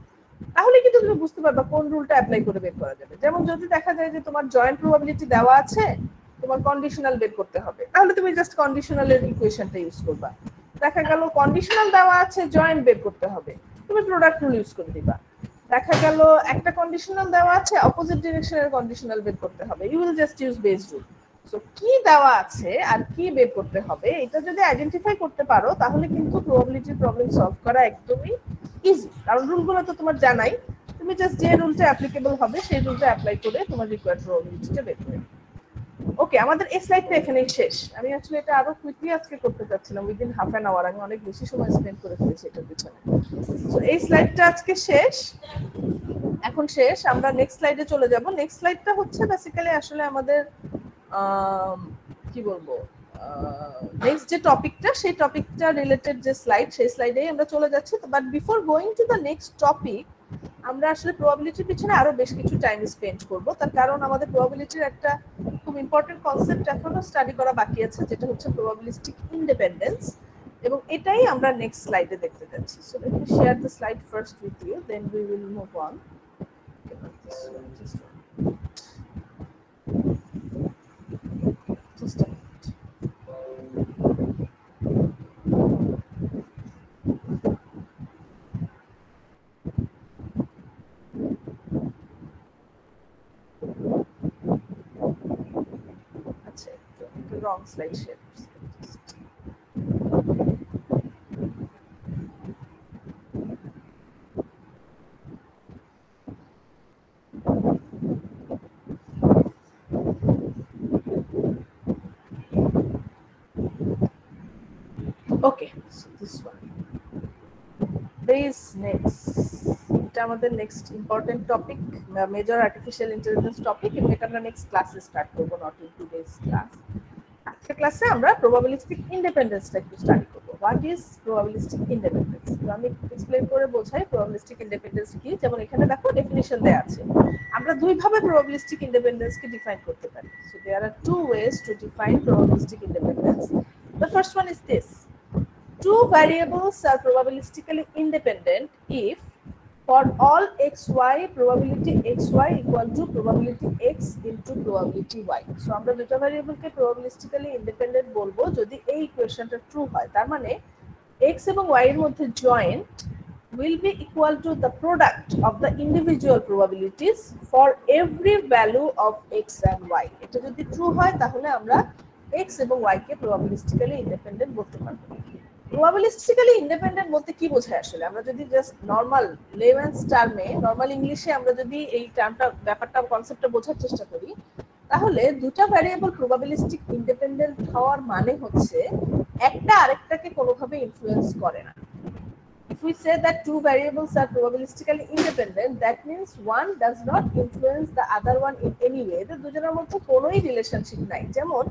[SPEAKER 2] তাহলে কিন্তু তুমি বুঝতে পারবা কোন রুলটা অ্যাপ্লাই করে বের করা যাবে। যেমন যদি দেখা যায় যে তোমার জয়েন্ট প্রবাবিলিটি দেওয়া আছে, তোমার কন্ডিশনাল বের করতে হবে, তাহলে তুমি জাস্ট কন্ডিশনালের ইকুয়েশনটা ইউজ করবা। দেখা গেল কন্ডিশনাল দেওয়া আছে, জয়েন্ট বের করতে হবে, তুমি প্রোডাক্ট রুল ইউজ করে দিবা। দেখা গেল একটা কন্ডিশনাল দেওয়া আছে, অপোজিট ডিরেকশনের কন্ডিশনাল বের করতে হবে, you will just use Bayes rule. So কি দেওয়া আছে আর কি বের করতে হবে এটা যদি আইডেন্টিফাই করতে পারো তাহলে কিন্তু প্রবাবিলিটির প্রবলেম সলভ করা একদমই ইজি, কারণ রুলগুলো তো তোমার জানাই, তুমি জাস্ট যে রুলটা অ্যাপ্লিকেবল হবে সেই রুলটা অ্যাপ্লাই করে তোমার রিকোয়ার্ড প্রবাবিলিটিটা বের করে। ওকে, আমাদের এই স্লাইডটা এখানেই শেষ। আমি আসলে এটা আরো কুইকলি আজকে করতে চাচ্ছিলাম, উইদিন হাফ অ্যান আওয়ার, আমি অনেক বেশি সময় স্পেন্ড করে ফেলেছি এটার পিছনে। সো এই স্লাইডটা আজকে শেষ, এখন শেষ, আমরা নেক্সট স্লাইডে চলে যাব। নেক্সট স্লাইডটা হচ্ছে বেসিক্যালি আসলে আমাদের কি বলবো নেক্সট যে টপিকটা সেই টপিকটা রিলেটেড যে স্লাইড, সেই স্লাইডেই আমরা চলে যাচ্ছি। But before going to the next topic, আমরা আসলে প্রবাবিলিটির পিছনে আরো বেশ কিছু টাইম স্পেন্ড করব, তার কারণ আমাদের প্রবাবিলিটির একটা খুব ইম্পর্টেন্ট কনসেপ্ট এখনো স্টাডি করা বাকি আছে, যেটা হচ্ছে প্রবাবিলিস্টিক ইন্ডিপেন্ডেন্স, এবং এটাই আমরা নেক্সট স্লাইডে দেখতে যাচ্ছি। So let me share the slide first with you, then we will move on. Just a minute. আচ্ছা, একটু রং স্লাইড শেয়ার করছি। Okay, so this one. this next এটা আমাদের next important topic, major artificial intelligence topic, এবং এটা আমরা next ক্লাসে start করব, নট ইন টুডেস ক্লাস। আজকের ক্লাসে আমরা প্রবাবিলিস্টিক ইন্ডিপেন্ডেন্সটা একটু স্টাডি করব। What is probabilistic independence? আমি এক্সপ্লেইন করে বোঝাই প্রবাবিলিস্টিক ইন্ডিপেন্ডেন্স কি। যেমন এখানে দেখো ডেফিনিশন দেয়া আছে। আমরা দুই ভাবে প্রবাবিলিস্টিক ইন্ডিপেন্ডেন্সকে ডিফাইন করতে পারি। So there are two ways to define probabilistic independence. The first one is this: two variables are probabilistically independent if for all xy probability xy equal to probability x into probability y. So আমরা দুটো ভ্যারিয়েবলকে probabilistically independent বলবো যদি এই ইকুয়েশনটা true হয়। তার মানে x এবং y এর মধ্যে joint will be equal to the product of the individual probabilities for every value of x and y. এটা যদি ট্রু হয় তাহলে আমরা x এবং y কে probabilistically independent বলতে পারবো। প্রবাবিলিস্টিক্যালি ইন্ডিপেন্ডেন্ট বলতে কি বোঝায় আসলে? আমরা যদি জাস্ট নরমাল লেমেন্স টার্মে, নরমাল ইংলিশে আমরা যদি এই টার্মটা, ব্যাপারটা, কনসেপ্টটা বোঝার চেষ্টা করি, তাহলে দুটো ভ্যারিয়েবল প্রবাবিলিস্টিক ইন্ডিপেন্ডেন্ট হওয়ার মানে হচ্ছে একটা আরেকটাকে কোনোভাবে ইনফ্লুয়েন্স করে না। If we say that two variables are probabilistically independent, that means one does not influence the other one in any way. এদের দুজনের মধ্যে কোনোই রিলেশনশিপ নাই। যেমন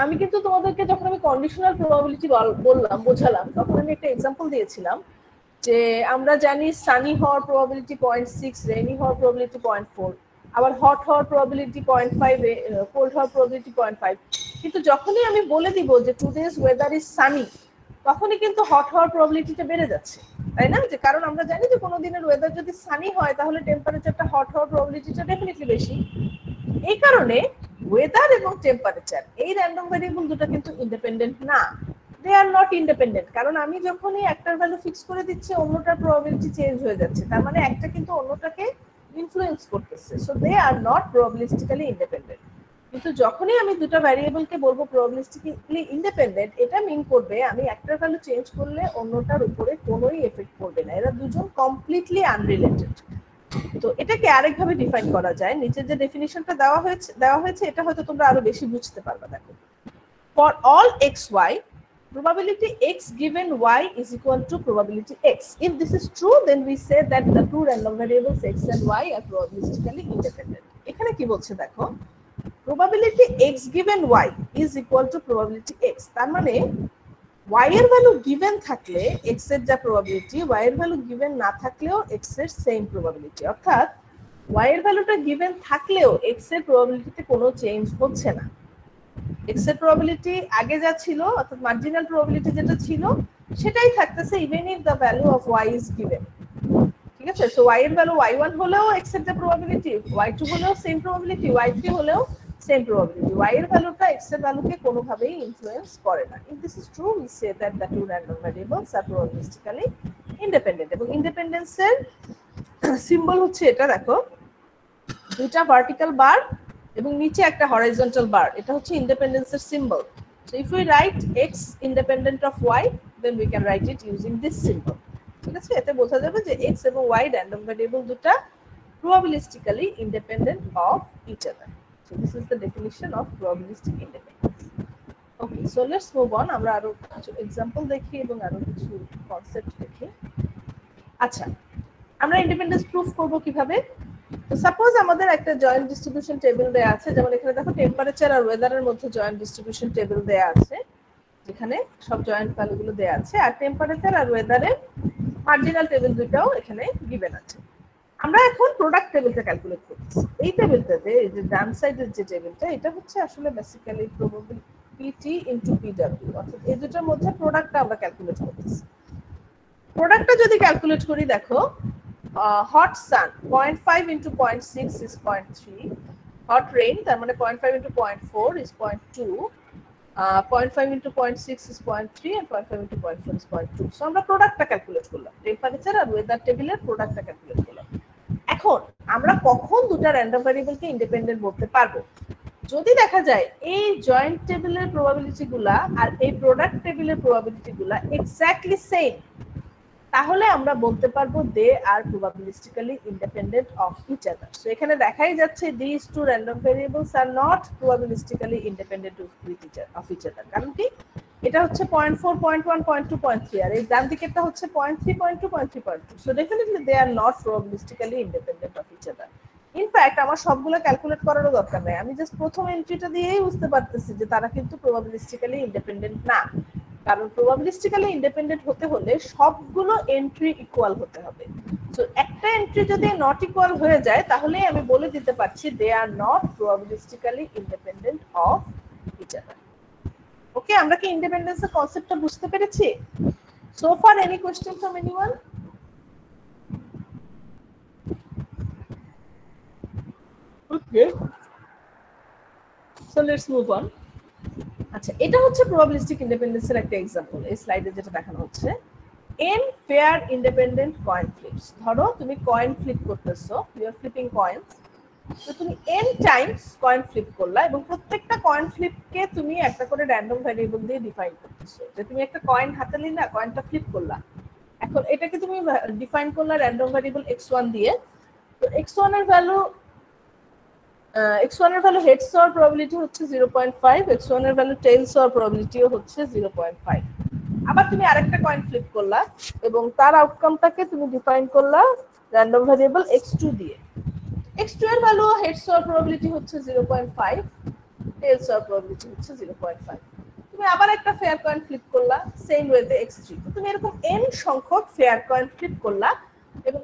[SPEAKER 2] আমি কিন্তু তোমাদেরকে যখন আমি কন্ডিশনাল প্রবাবিলিটি বললাম, বোঝালাম, তখন আমি একটা এক্সাম্পল দিয়েছিলাম যে আমরা জানি সানি হওয়ার প্রবাবিলিটি 0.6, রেইনি হওয়ার প্রবাবিলিটি 0.4, আবার হট হওয়ার প্রবাবিলিটি 0.5, কোল্ড হওয়ার প্রবাবিলিটি 0.5। কিন্তু যখনই আমি বলে দিব যে টুডেজ ওয়েদার ইজ সানি, তখনই কিন্তু হট হওয়ার প্রবাবিলিটিটা বেড়ে যাচ্ছে, তাই না? যে কারণ আমরা জানি যে কোনো দিনের ওয়েদার যদি সানি হয় তাহলে টেম্পারেচারটা হট হওয়ার প্রবাবিলিটিটা ডেফিনেটলি বেশি। এই কারণে ওয়েদার এবং টেম্পারেচার, এই র্যান্ডম ভ্যারিয়েবল দুটো কিন্তু ইন্ডিপেন্ডেন্ট না। দে আর নট ইন্ডিপেন্ডেন্ট। কারণ আমি যখনই একটার ভ্যালু ফিক্স করে দিচ্ছি, অন্যটার প্রবাবিলিটি চেঞ্জ হয়ে যাচ্ছে। তার মানে একটা কিন্তু অন্যটাকে ইনফ্লুয়েন্স করতেছে। So they are not probabilistically independent. কিন্তু যখনই আমি দুটো ভ্যারিয়েবলকে বলবো প্রবাবিলিস্টিক্যালি ইন্ডিপেন্ডেন্ট, এটা মিন করবে আমি একটার ভ্যালু চেঞ্জ করলে অন্যটার উপরে কোনোই এফেক্ট করবে না। এরা দুজন কমপ্লিটলি আনরিলেটেড। তো এটাকে আরেকভাবে ডিফাইন করা যায়। নিচে যে ডেফিনিশনটা দেওয়া হয়েছে এটা হয়তো তোমরা আরো বেশি বুঝতে পারবে। দেখো, for all xy probability x given y is equal to probability x. If this is true, then we say that the two random variables x and y are probabilistically independent. এখানে কি বলছে দেখো, probability x given y is equal to probability x. তার মানে y এর value given থাকলে x এর যা প্রবাবিলিটি, y এর ভ্যালু গিভেন না থাকলেও x এর সেম প্রবাবিলিটি। অর্থাৎ y এর ভ্যালুটা গিভেন থাকলেও x এর প্রবাবিলিটিতে কোনো চেঞ্জ হচ্ছে না। x এর প্রবাবিলিটি আগে যা ছিল, অর্থাৎ মার্জিনাল প্রবাবিলিটি যেটা ছিল সেটাই থাকতেছে even if the value of y is given. ঠিক আছে? সো y এর ভ্যালু y1 হলেও x এর যে প্রবাবিলিটি, y2 হলেও সেম প্রবাবিলিটি, y3 হলেও সেম প্রবাবিলিটি। y এর ভ্যালুটা x এর ভ্যালুকে কোনোভাবেই ইনফ্লুয়েন্স করে না। If this is true, we say that the two random variables are probabilistically independent. এবং ইন্ডিপেন্ডেন্সের সিম্বল হচ্ছে এটা, দেখো, দুইটা ভার্টিক্যাল বার এবং নিচে একটা হরাইজন্টাল বার। এটা হচ্ছে ইন্ডিপেন্ডেন্সের symbol. So if we write x independent of y, then we can write it using this symbol. ঠিক আছে? এতে বোঝা যাবে যে x এবং y র্যান্ডম ভ্যারিয়েবল দুটো probabilistically independent of each other. So this is the definition of probabilistic independence. Okay, so let's move on. আমরা আরো কিছু এক্সাম্পল দেখি এবং আরো কিছু কনসেপ্ট দেখি। আচ্ছা, আমরা ইন্ডিপেন্ডেন্স প্রুফ করব কিভাবে? তো সাপোজ আমাদের একটা জয়েন্ট ডিস্ট্রিবিউশন টেবিল দেয়া আছে। যেমন এখানে দেখো টেম্পারেচার আর ওয়েদারের মধ্যে জয়েন্ট ডিস্ট্রিবিউশন টেবিল দেয়া আছে, যেখানে সব জয়েন্ট ভ্যালুগুলো দেয়া আছে, আর টেম্পারেচার আর ওয়েদারের মার্জিনাল টেবিল দুটাও এখানে গিভেন আছে। আমরা এখন প্রোডাক্ট টেবিলটা ক্যালকুলেট করতেছি। এই টেবিলটাতে, এই যে ডান সাইডের যে টেবিলটা, এটা হচ্ছে আসলে বেসিক্যালি প্রবাবিলিটি ইনটু পিডব্লিউ, অর্থাৎ এই দুটোর মধ্যে প্রোডাক্টটা আমরা ক্যালকুলেট করতেছি। প্রোডাক্টটা যদি ক্যালকুলেট করি, দেখো, hot sun 0.5 into 0.6 is 0.3, hot rain তার মানে 0.5 into 0.4 is 0.2, 0.5 into 0.6 is 0.3 and 0.5 into 0.4 is 0.2. So আমরা প্রোডাক্টটা ক্যালকুলেট করলাম, টেম্পারেচার আর ওয়েদার টেবিলের প্রোডাক্টটা ক্যালকুলেট করলাম। এখন আমরা কখন দুটো র্যান্ডম ভ্যারিয়েবলকে ইন্ডিপেন্ডেন্ট বলতে পারবো? যদি দেখা যায় এই জয়েন্ট টেবিলের প্রবাবিলিটিগুলা আর এই প্রোডাক্ট টেবিলের প্রবাবিলিটিগুলা এক্স্যাক্টলি সেম, তাহলে আমরা বলতে পারবো they are probabilistically independent of each other. So এখানে দেখাই যাচ্ছে this two random variables are not probabilistically independent of each other. কারণ কি? এটা হচ্ছে 0.4, 0.1, 0.2, 0.3 আর এই ডান দিকেরটা হচ্ছে 0.3, 0.2, 0.3, 0.2 so definitely they are not probabilistically independent of each other. In fact আমার সবগুলো ক্যালকুলেট করারও দরকার নেই, আমি জাস্ট প্রথম এন্ট্রিটা দিয়েই বুঝতে পারতেছি যে তারা কিন্তু প্রবাবিলিস্টিক্যালি ইন্ডিপেন্ডেন্ট না, কারণ প্রবাবিলিস্টিক্যালি ইন্ডিপেন্ডেন্ট হতে হলে সবগুলো এন্ট্রি ইকুয়াল হতে হবে। সো একটা এন্ট্রি যদি নট ইকুয়াল হয়ে যায় তাহলে আমি বলে দিতে পারছি they are not probabilistically independent of each other. Okay, আমরা কি ইন্ডিপেন্ডেন্সের কনসেপ্টটা বুঝতে পেরেছি? So far any question from anyone? Okay, so let's move on. আচ্ছা, এটা হচ্ছে প্রবাবিলিস্টিক ইন্ডিপেন্ডেন্সের একটা एग्जांपल। এই স্লাইডে যেটা দেখানো হচ্ছে n fair independent coin flips। ধরো তুমি কয়েন ফ্লিপ করতেছো, ইউ আর ফ্লিপিং কয়েনস, তো তুমি n টাইমস কয়েন ফ্লিপ করলা এবং প্রত্যেকটা কয়েন ফ্লিপকে তুমি একটা করে র‍্যান্ডম ভ্যারিয়েবল দিয়ে ডিফাইন করতেছো। যে তুমি একটা কয়েন হাতে নিলা, কয়েনটা ফ্লিপ করলা, এখন এটাকে তুমি ডিফাইন করলা র‍্যান্ডম ভ্যারিয়েবল x1 দিয়ে। তো x1 এর ভ্যালু হেডস হওয়ার প্রবাবিলিটি হচ্ছে 0.5, x1 এর ভ্যালু টেইলস হওয়ার প্রবাবিলিটিও হচ্ছে 0.5। আবার তুমি আরেকটা কয়েন ফ্লিপ করলা এবং তার আউটকামটাকে তুমি ডিফাইন করলা র‍্যান্ডম ভ্যারিয়েবল x2 দিয়ে। x2 এর ভ্যালু হেডস হওয়ার প্রবাবিলিটি হচ্ছে 0.5, টেইলস হওয়ার প্রবাবিলিটি হচ্ছে 0.5। তুমি আবার একটা ফেয়ার কয়েন ফ্লিপ করলা সেম ওয়েতে x3। তুমি এরকম n সংখ্যক ফেয়ার কয়েন ফ্লিপ করলা এবং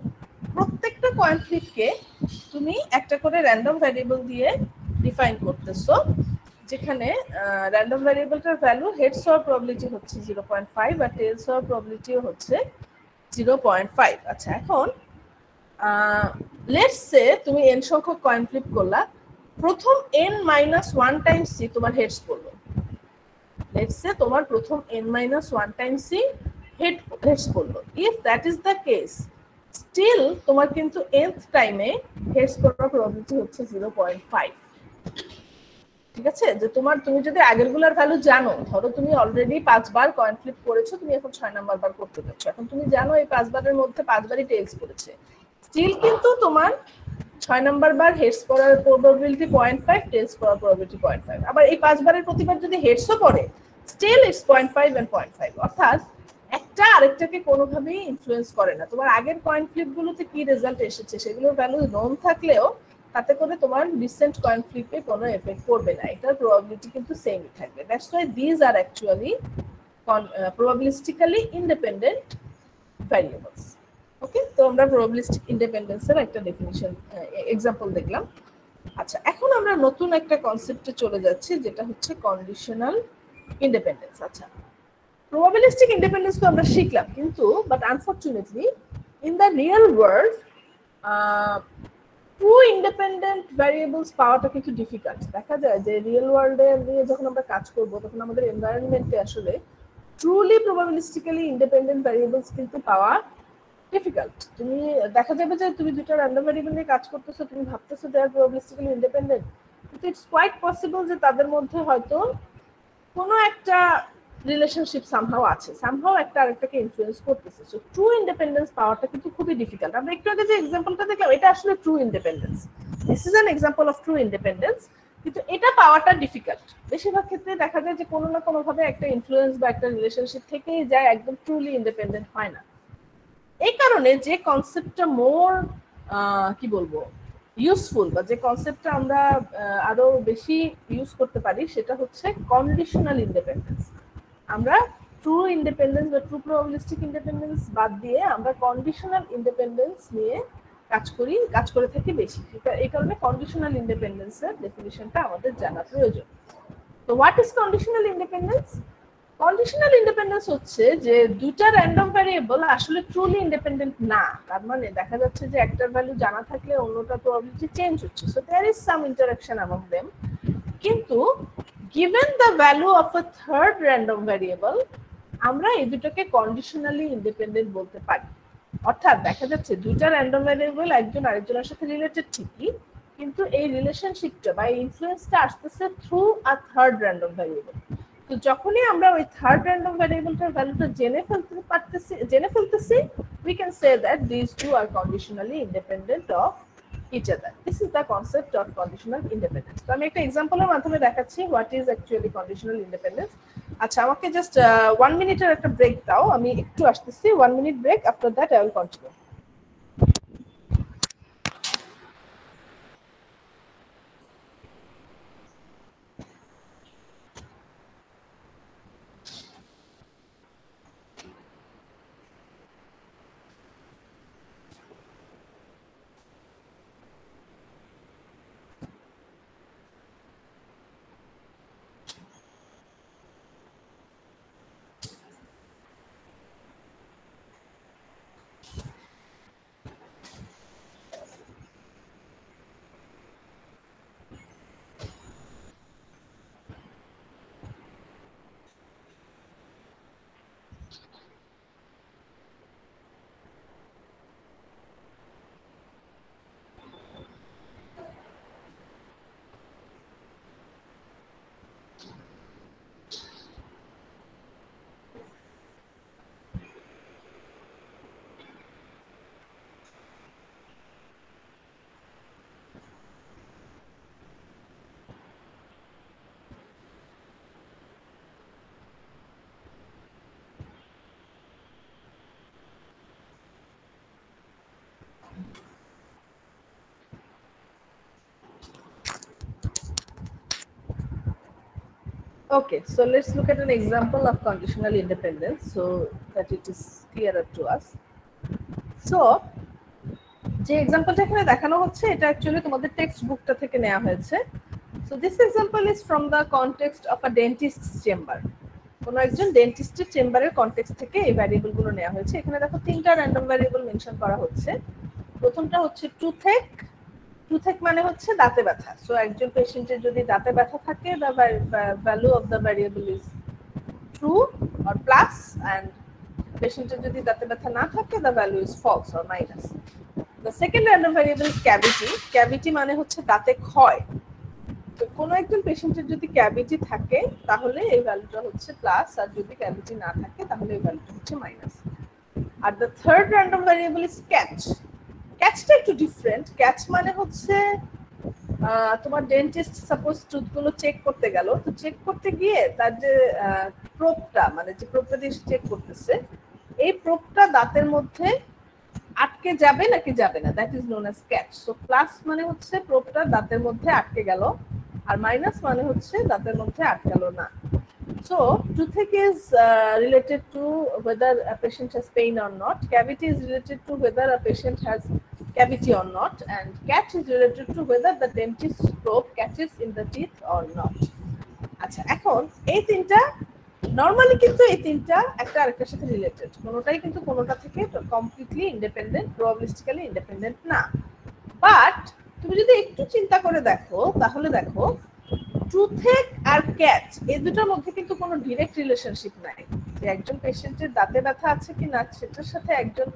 [SPEAKER 2] প্রত্যেকটা কয়েন ফ্লিপকে তুমি একটা করে র‍্যান্ডম ভ্যারিয়েবল দিয়ে ডিফাইন করতেছো, যেখানে র‍্যান্ডম ভ্যারিয়েবলটার ভ্যালু হেডস হওয়ার প্রবাবিলিটি হচ্ছে 0.5 আর টেইলস হওয়ার প্রবাবিলিটিও হচ্ছে 0.5। আচ্ছা, এখন লেটস সে তুমি n সংখ্যক কয়েন ফ্লিপ করলা, প্রথম n-1 টাইমস c তোমার হেডস পড়লো। লেটস সে তোমার প্রথম n-1 টাইমস c হেডস পড়লো। If that is the case, still তোমার কিন্তু nth টাইমে হেডস পড়ার প্রবাবিলিটি হচ্ছে 0.5। ঠিক আছে, যে তুমি যদি আগেরগুলোর ভ্যালু জানো, ধরো তুমি অলরেডি 5 বার কয়েন ফ্লিপ করেছো, তুমি এখন 6 নাম্বার বার করতে যাচ্ছ, এখন তুমি জানো এই 5 বারের মধ্যে 5 বারই টেইলস পড়েছে, স্টিল কিন্তু তোমার 6 নাম্বার বার হেডস পড়ার প্রবাবিলিটি 0.5, টেইলস পড়ার প্রবাবিলিটি 0.5। আবার এই 5 বারের প্রতিবার যদি হেডসও পড়ে, স্টিল ইটস 0.5 এন্ড 0.5। অর্থাৎ একটা আরেকটাকে কোনোভাবেই ইনফ্লুয়েন্স করে না। তোমার আগের কয়েন ফ্লিপগুলোতে কি রেজাল্ট এসেছে সেগুলোর ভ্যালু নোন থাকলেও তাতে করে তোমার রিসেন্ট কয়েন ফ্লিপে কোনো এফেক্ট করবে না, এটার প্রবাবিলিটি কিন্তু সেমই থাকবে। That's why this are actually probabilistically independent variables. Okay, তো আমরা প্রবাবিলিস্টিক ইন্ডিপেন্ডেন্সের একটা ডেফিনিশন এক্সাম্পল দেখলাম। আচ্ছা, এখন আমরা নতুন একটা কনসেপ্টে চলে যাচ্ছি, যেটা হচ্ছে কন্ডিশনাল ইন্ডিপেন্ডেন্স। আচ্ছা, প্রবাবিলিস্টিক ইন্ডিপেন্ডেন্স তো আমরা শিখলাম, কিন্তু but unfortunately in the real world true independent variables পাওয়াটা কিন্তু ডিফিকাল্ট। দেখা যায় যে রিয়েল ওয়ার্ল্ডে নিয়ে যখন আমরা কাজ করব তখন আমাদের এনভায়রনমেন্টে আসলে ট্রুলি প্রবাবিলিস্টিক্যালি ইন্ডিপেন্ডেন্ট ভ্যারিয়েবলস কিন্তু পাওয়া ডিফিকাল্ট। তুমি দেখা যাবে যে তুমি দুটো র্যান্ডম ভ্যারিয়েবল নিয়ে কাজ করতেছো, তুমি ভাবতেছো দে আর প্রবাবিলিস্টিক্যালি ইন্ডিপেন্ডেন্ট, কিন্তু ইটস কোয়াইট পসিবল যে তাদের মধ্যে হয়তো কোনো একটা রিলেশনশিপ সামহাউ আছে, সামহাউ একটা আরেকটাকে ইনফ্লুয়েন্স করতেছে। সো ট্রু ইন্ডিপেন্ডেন্স পাওয়াটা কিন্তু খুবই ডিফিকাল্ট। আমরা একটু আগে যে এক্সাম্পলটা দেখলাম, এটা আসলে true independence, this is an example of true independence, কিন্তু এটা পাওয়াটা ডিফিকাল্ট। বেশিরভাগ ক্ষেত্রে দেখা যায় যে কোনো না কোনোভাবে একটা ইনফ্লুয়েন্স বা একটা রিলেশনশিপ থেকেই যায়, একদম ট্রুলি ইন্ডিপেন্ডেন্ট হয় না। এই কারণে যে কনসেপ্টটা মোর কি বলবো ইউজফুল, বা যে কনসেপ্টটা আমরা আরো বেশি ইউজ করতে পারি, সেটা হচ্ছে কন্ডিশনাল ইন্ডিপেন্ডেন্স। আমরা ট্রু ইন্ডিপেন্ডেন্স বা ট্রু প্রবাবিলিস্টিক ইন্ডিপেন্ডেন্স বাদ দিয়ে আমরা কন্ডিশনাল ইন্ডিপেন্ডেন্স নিয়ে কাজ করে থাকি বেশি। এই কারণে কন্ডিশনাল ইন্ডিপেন্ডেন্সের ডেফিনিশনটা আমাদের জানা প্রয়োজন। তো what is conditional independence? Conditional independence হচ্ছে যে দুইটা র্যান্ডম ভ্যারিয়েবল আসলে ট্রুলি ইন্ডিপেন্ডেন্ট না, তার মানে দেখা যাচ্ছে যে একটার ভ্যালু জানা থাকলে অন্যটার প্রবাবিলিটি চেঞ্জ হচ্ছে, so there is some interaction among them. কিন্তু given the value of a third random variable, আমরা এই দুটোকে কন্ডিশনালি ইন্ডিপেন্ডেন্ট বলতে পারি। অর্থাৎ দেখা যাচ্ছে দুইটা র্যান্ডম ভ্যারিয়েবল একজন আরেকজনের সাথে রিলেটেড ঠিকই, কিন্তু এই রিলেশনশিপটা বা এই ইনফ্লুয়েন্সটা আসতেছে through a third random variable. তো যখনই আমরা ওই থার্ড র্যান্ডম ভ্যারিয়েবলটার ভ্যালুটা জেনে ফেলতেছি, we can say that these two are conditionally independent of each other. This is the concept of conditional independence. তো আমি একটা এক্সাম্পলের মাধ্যমে দেখাচ্ছি what is actually conditional independence. আচ্ছা আমাকে জাস্ট 1 মিনিটের একটা ব্রেক দাও, আমি একটু আসতেছি, 1 minute break, after that I will continue. Okay, so let's look at an example of conditional independence so that it is clearer to us. So, যে এক্সাম্পলটা এখানে দেখানো হচ্ছে এটা অ্যাকচুয়ালি তোমাদের টেক্সট বুকটা থেকে নেওয়া হয়েছে. So this example is from the context of a dentist's chamber. কোনো একজন ডেন্টিস্টের চেম্বারের কনটেক্সট থেকে এই ভ্যারিয়েবলগুলো নেওয়া হয়েছে. এখানে দেখো তিনটা র্যান্ডম ভ্যারিয়েবল মেনশন করা হচ্ছে. প্রথমটা হচ্ছে টুথেক. টুথেক মানে হচ্ছে দাঁতে ব্যথা. সো একজন পেশেন্টের যদি দাঁতে ব্যথা থাকে the value of the variable is true or plus, and পেশেন্টের যদি দাঁতে ব্যথা না থাকে the value is false or minus. The second random variable is cavity. Cavity মানে হচ্ছে দাঁতে ক্ষয়. তো কোনো একজন পেশেন্টের যদি ক্যাভিটি থাকে তাহলে এই ভ্যালুটা হচ্ছে প্লাস, আর যদি ক্যাভিটি না থাকে তাহলে এই ভ্যালুটা হচ্ছে মাইনাস. আর the third random variable is catch. ক্যাচটা একটু ডিফারেন্ট. ক্যাচ মানে হচ্ছে তোমার ডেন্টিস্ট সাপোজ টুথগুলো চেক করতে গেল, তো চেক করতে গিয়ে তার যে প্রোবটা, মানে যে প্রোবটা দিয়ে চেক করতেছে, এই প্রোবটা দাঁতের মধ্যে আটকে যাবে নাকি যাবে না, that is known as catch. So plus মানে হচ্ছে প্রোবটা দাঁতের মধ্যে আটকে গেল, আর মাইনাস মানে হচ্ছে দাঁতের মধ্যে আটকালো না. So, toothache is related to whether a patient has pain or not. Cavity is related to whether a patient has cavity or not, and catch is related to whether the dentist's probe catches in the teeth or not. আচ্ছা, এখন এই তিনটা normally কিন্তু এই তিনটা একটা আরেকটার সাথে রিলেটেড. কোনোটাই কিন্তু কোনোটা থেকে কমপ্লিটলি ইন্ডিপেন্ডেন্ট, প্রবাবিলিস্টিক্যালি ইন্ডিপেন্ডেন্ট না. বাট তুমি যদি একটু চিন্তা করে দেখো তাহলে দেখো টুথেক আর ক্যাচ এই দুটোর মধ্যে কিন্তু কোনো ডিরেক্ট রিলেশনশিপ নাই. যে একজন পেশেন্টের দাঁতে ব্যথা আছে কিনা সেটার সাথে একজন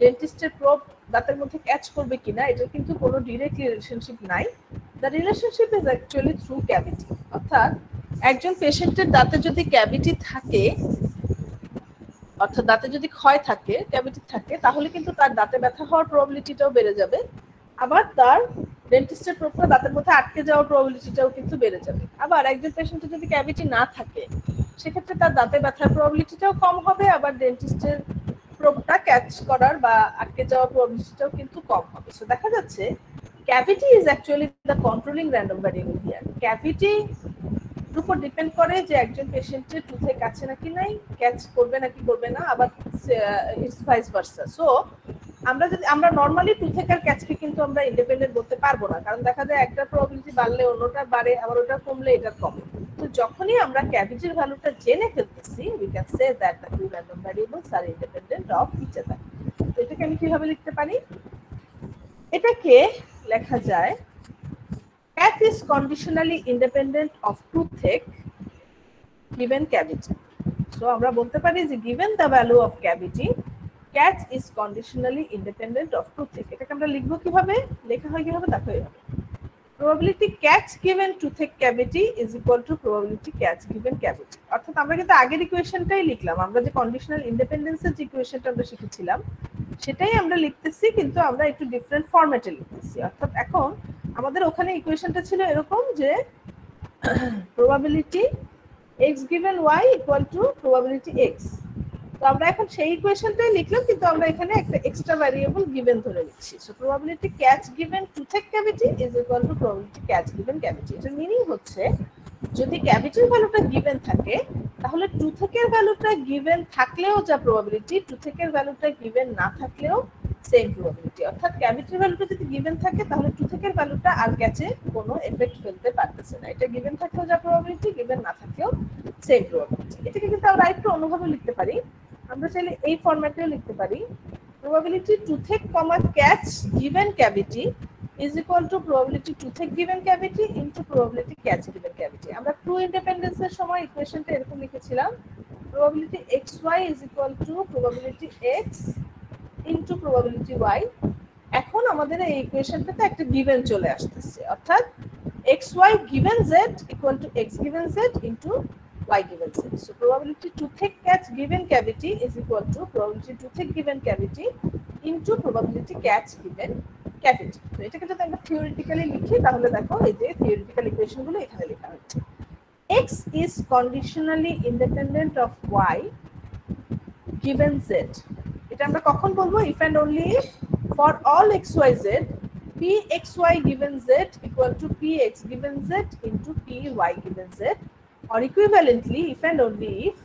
[SPEAKER 2] ডেন্টিস্টের প্রোব দাঁতের মধ্যে ক্যাচ করবে কিনা এটার কিন্তু কোনো ডিরেক্ট রিলেশনশিপ নাই. The relationship is actually through cavity. অর্থাৎ একজন পেশেন্টের দাঁতে যদি ক্যাভিটি থাকে, অর্থাৎ দাঁতে যদি ক্ষয় থাকে, ক্যাভিটি থাকে, তাহলে কিন্তু তার দাঁতে ব্যথা হওয়ার প্রবাবিলিটিটাও বেড়ে যাবে. আবার তার ডেন্টিস্টের প্রোবটা দাঁতের মধ্যে আটকে যাওয়ার প্রবাবিলিটিটাও কিন্তু বেড়ে যাবে. আবার একজন পেশেন্টের যদি ক্যাভিটি না থাকে সেক্ষেত্রে তার দাঁতে ব্যথার প্রবাবিলিটিটাও কম হবে, আবার ডেন্টিস্টের প্রোবটা ক্যাচ করার বা আটকে যাওয়ার প্রবাবিলিটিটাও কিন্তু কম হবে. সো দেখা যাচ্ছে cavity is actually the controlling random variable here. Cavity উপর ডিপেন্ড করে যে একজন পেশেন্টের টুথেক আছে নাকি নাই, ক্যাচ করবে নাকি করবে না, আবার ইটস ভাইস ভার্সা. সো আমরা নরমালি টুথেক আর ক্যাচকে কিন্তু আমরা ইন্ডিপেন্ডেন্ট বলতে পারবো না, কারণ দেখা যায় একটা প্রবাবিলিটি বাড়লে অন্যটা বাড়ে, আবার ওটা কমলে এটা কমে. তো যখনই আমরা ক্যাভিটির ভ্যালুটা জেনে ফেলতেছি we can say that the two random variables are independent of each other. তো এটাকে আমি কিভাবে লিখতে পারি? এটাকে লেখা যায় cat is conditionally independent of toothache given cavity. So আমরা বলতে পারি যে given the value of cavity, cat is conditionally independent of toothache. এটাকে আমরা লিখবো কিভাবে? লেখা হয় কিভাবে দেখো এইভাবে. probability catch given toothache cavity is equal to probability catch given cavity। অর্থাৎ আমরা কিন্তু আগের ইকুয়েশনটাই লিখলাম, আমরা যে কন্ডিশনাল ইন্ডিপেন্ডেন্সের যে ইকুয়েশনটা আমরা শিখেছিলাম সেটাই আমরা লিখতেছি, কিন্তু আমরা একটু ডিফারেন্ট ফরম্যাটে লিখতেছি। অর্থাৎ এখন আমাদের ওখানে ইকুয়েশনটা ছিল এরকম যে probability x given y equal to probability x। তো আমরা এখন সেই ইকুয়েশনটাই লিখলাম, কিন্তু আমরা এখানে একটা এক্সট্রা ভ্যারিয়েবল গিভেন ধরে নিচ্ছি। So probability catch given toothache cavity is equal to probability catch given cavity। এটার মিনিং হচ্ছে যদি ক্যাভিটির ভ্যালুটা গিভেন থাকে তাহলে টুথেকের ভ্যালুটা গিভেন থাকলেও যা প্রবাবিলিটি, টুথেকের ভ্যালুটা গিভেন না থাকলেও সেম প্রবাবিলিটি। অর্থাৎ ক্যাভিটির ভ্যালুটা যদি গিভেন থাকে তাহলে টুথেকের ভ্যালুটা আর ক্যাচে কোনো এফেক্ট ফেলতে পারতেছে না। এটা গিভেন থাকলেও যা প্রবাবিলিটি, গিভেন না থাকলেও সেম প্রবাবিলিটি। এটাকে কিন্তু আমরা একটু অন্যভাবে লিখতে পারি, আমরা চাইলে এই ফরম্যাটেও লিখতে পারি probability toothache comma catch given cavity is equal to probability toothache given cavity into probability catch given cavity। আমরা ট্রু ইন্ডিপেন্ডেন্স এর সময় ইকুয়েশনটা এরকম লিখেছিলাম probability xy is equal to probability x into probability y। এখন আমাদের এই ইকুয়েশনটাতে একটা গিভেন চলে আসছে, অর্থাৎ xy given z equal to x given z into y given z। So probability toothache catch given cavity is equal to probability toothache given cavity into probability catch given cavity। তো এটাকে যদি আমরা theoretically লিখি তাহলে দেখো এই যে theoretical ইকুয়েশনগুলো এখানে লেখা হয়েছে। x is conditionally independent of y given z। এটা আমরা কখন বলবো? if and only if for all xyz pxy given z equal to px given z into py given z, or equivalently if and only if